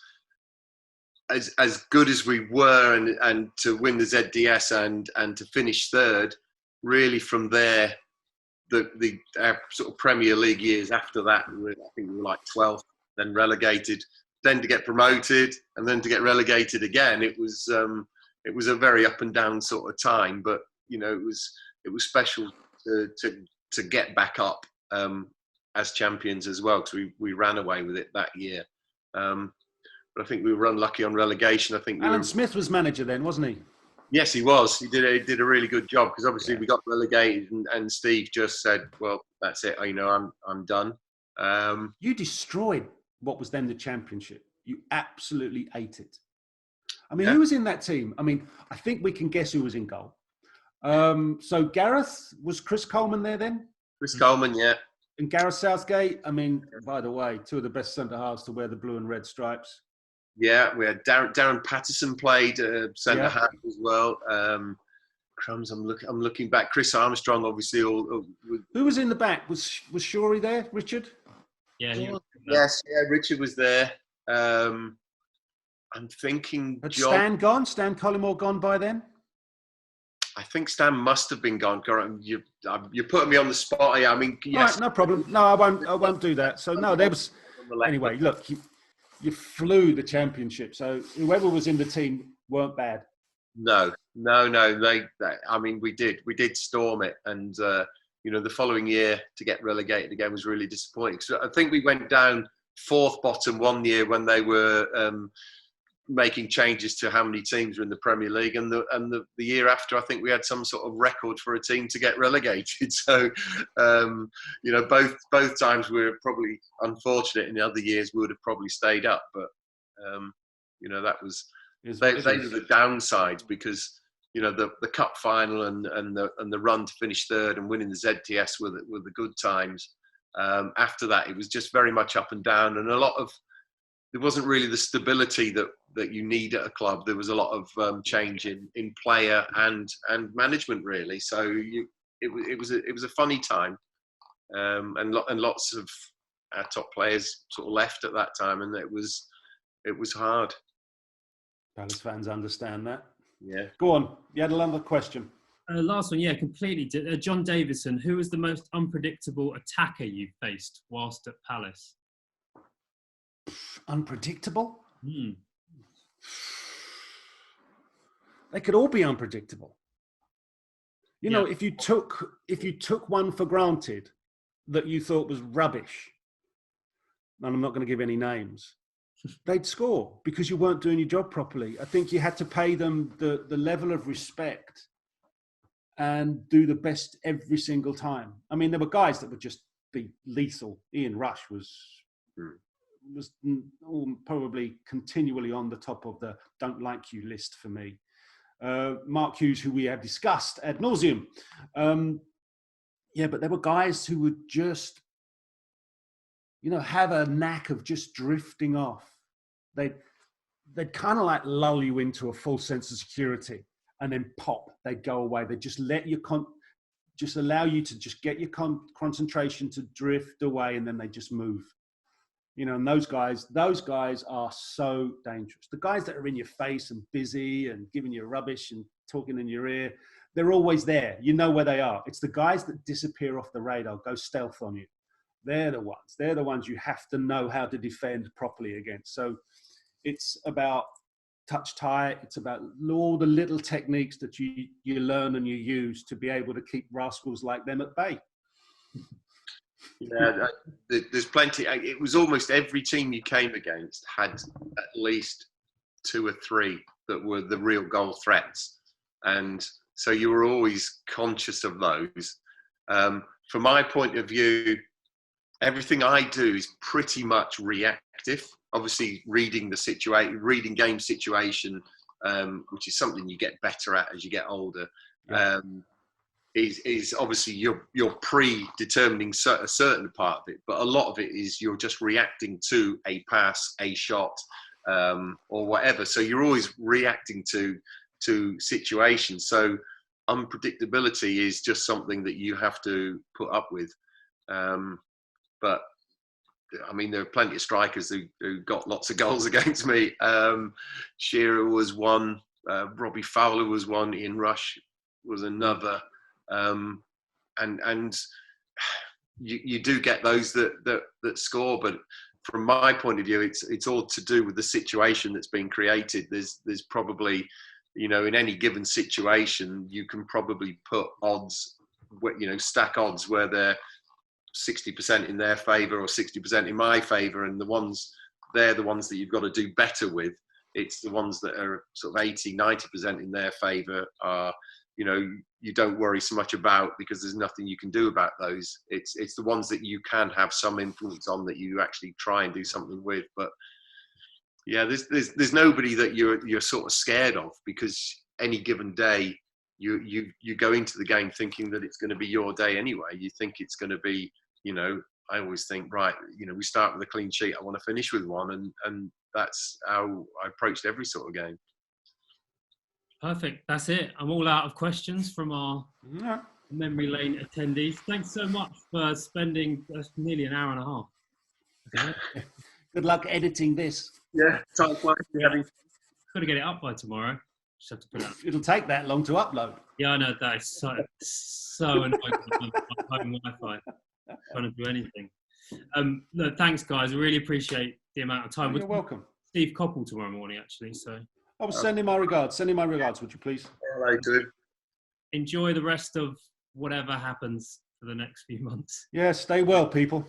as good as we were, and to win the ZDS and to finish 3rd, really from there, the sort of Premier League years after that, I think we were like 12th, then relegated, then to get promoted, and then to get relegated again. It was a very up and down sort of time, but you know, it was special to get back up as champions as well, because we ran away with it that year. But I think we were unlucky on relegation. I think Alan Smith was manager then, wasn't he? Yes, he was. He did a really good job, because obviously we got relegated, and Steve just said, "Well, that's it. You know, I'm done." You destroyed what was then the Championship. You absolutely ate it. I mean, who was in that team? I mean, I think we can guess who was in goal. So Gareth, was Chris Coleman there then? Chris Coleman, yeah. And Gareth Southgate. I mean, by the way, 2 of the best centre halves to wear the blue and red stripes. Yeah, we had Darren Patterson played centre half as well. Crumbs, I'm looking back. Chris Armstrong, obviously. Who was in the back? Was Shorey there? Richard? Yeah. Yes, Richard was there. I'm thinking Had John. Stan gone? Stan Collymore gone by then? I think Stan must have been gone. You're putting me on the spot here. I mean, yes. All right, no problem. No, I won't do that. So no, there was. Anyway, look, you flew the championship, so whoever was in the team weren't bad. No. I mean, we did storm it, and the following year to get relegated again was really disappointing. So I think we went down fourth bottom one year when they were making changes to how many teams were in the Premier League, and the year after, I think we had some sort of record for a team to get relegated. So, both times we were probably unfortunate. In the other years, we would have probably stayed up, but that was they were the downsides, because the cup final and the run to finish third and winning the ZTS were the good times. After that, it was just very much up and down, and there wasn't really the stability that you need at a club. There was a lot of change in player and management, really. So it was a funny time, and lots of our top players sort of left at that time, and it was hard. Palace fans understand that. Yeah. Go on. You had another question. Last one, yeah, completely. John Davison, who was the most unpredictable attacker you faced whilst at Palace? Unpredictable? They could all be unpredictable. You know, if you took one for granted that you thought was rubbish, and I'm not going to give any names, they'd score because you weren't doing your job properly. I think you had to pay them the level of respect and do the best every single time. I mean, there were guys that would just be lethal. Ian Rush was probably continually on the top of the don't like you list for me. Mark Hughes, who we have discussed ad nauseum. But there were guys who would just, have a knack of just drifting off. They'd kind of like lull you into a false sense of security, and then pop, they'd go away. They'd just let you just allow you to just get your concentration to drift away, and then they just move. And those guys are so dangerous. The guys that are in your face and busy and giving you rubbish and talking in your ear, they're always there. You know where they are. It's the guys that disappear off the radar, go stealth on you. They're the ones you have to know how to defend properly against. So it's about touch tight. It's about all the little techniques that you learn and you use to be able to keep rascals like them at bay. Yeah, there's plenty. It was almost every team you came against had at least 2 or 3 that were the real goal threats. And so you were always conscious of those. From my point of view, everything I do is pretty much reactive. Obviously, reading game situation, which is something you get better at as you get older, is obviously you're predetermining a certain part of it, but a lot of it is you're just reacting to a pass, a shot, or whatever. So you're always reacting to situations. So unpredictability is just something that you have to put up with. But I mean, there are plenty of strikers who got lots of goals against me. Shearer was one. Robbie Fowler was one. Ian Rush was another. And you do get those that score. But from my point of view, it's all to do with the situation that's been created. There's probably, in any given situation, you can probably put odds, stack odds where they're 60% in their favour or 60% in my favour, and they're the ones that you've got to do better with. It's the ones that are sort of 80-90% in their favour are, you don't worry so much about, because there's nothing you can do about those. It's the ones that you can have some influence on that you actually try and do something with. But yeah, there's nobody that you're sort of scared of, because any given day you go into the game thinking that it's going to be your day anyway. You think it's going to be, I always think, right, we start with a clean sheet, I want to finish with one, and that's how I approached every sort of game. Perfect. That's it. I'm all out of questions from our memory lane attendees. Thanks so much for spending nearly an hour and a half. Good luck editing this. Yeah, time flies. Got to get it up by tomorrow. Just have to put it up. It'll take that long to upload. Yeah, I know that is so annoying with my home Wi-Fi. Trying to do anything. Look, thanks guys. I really appreciate the amount of time. You're welcome. Steve Coppell tomorrow morning, actually. So I will send him my regards. Send him my regards, would you please? Hello to him. enjoy the rest of whatever happens for the next few months. Yeah, stay well, people.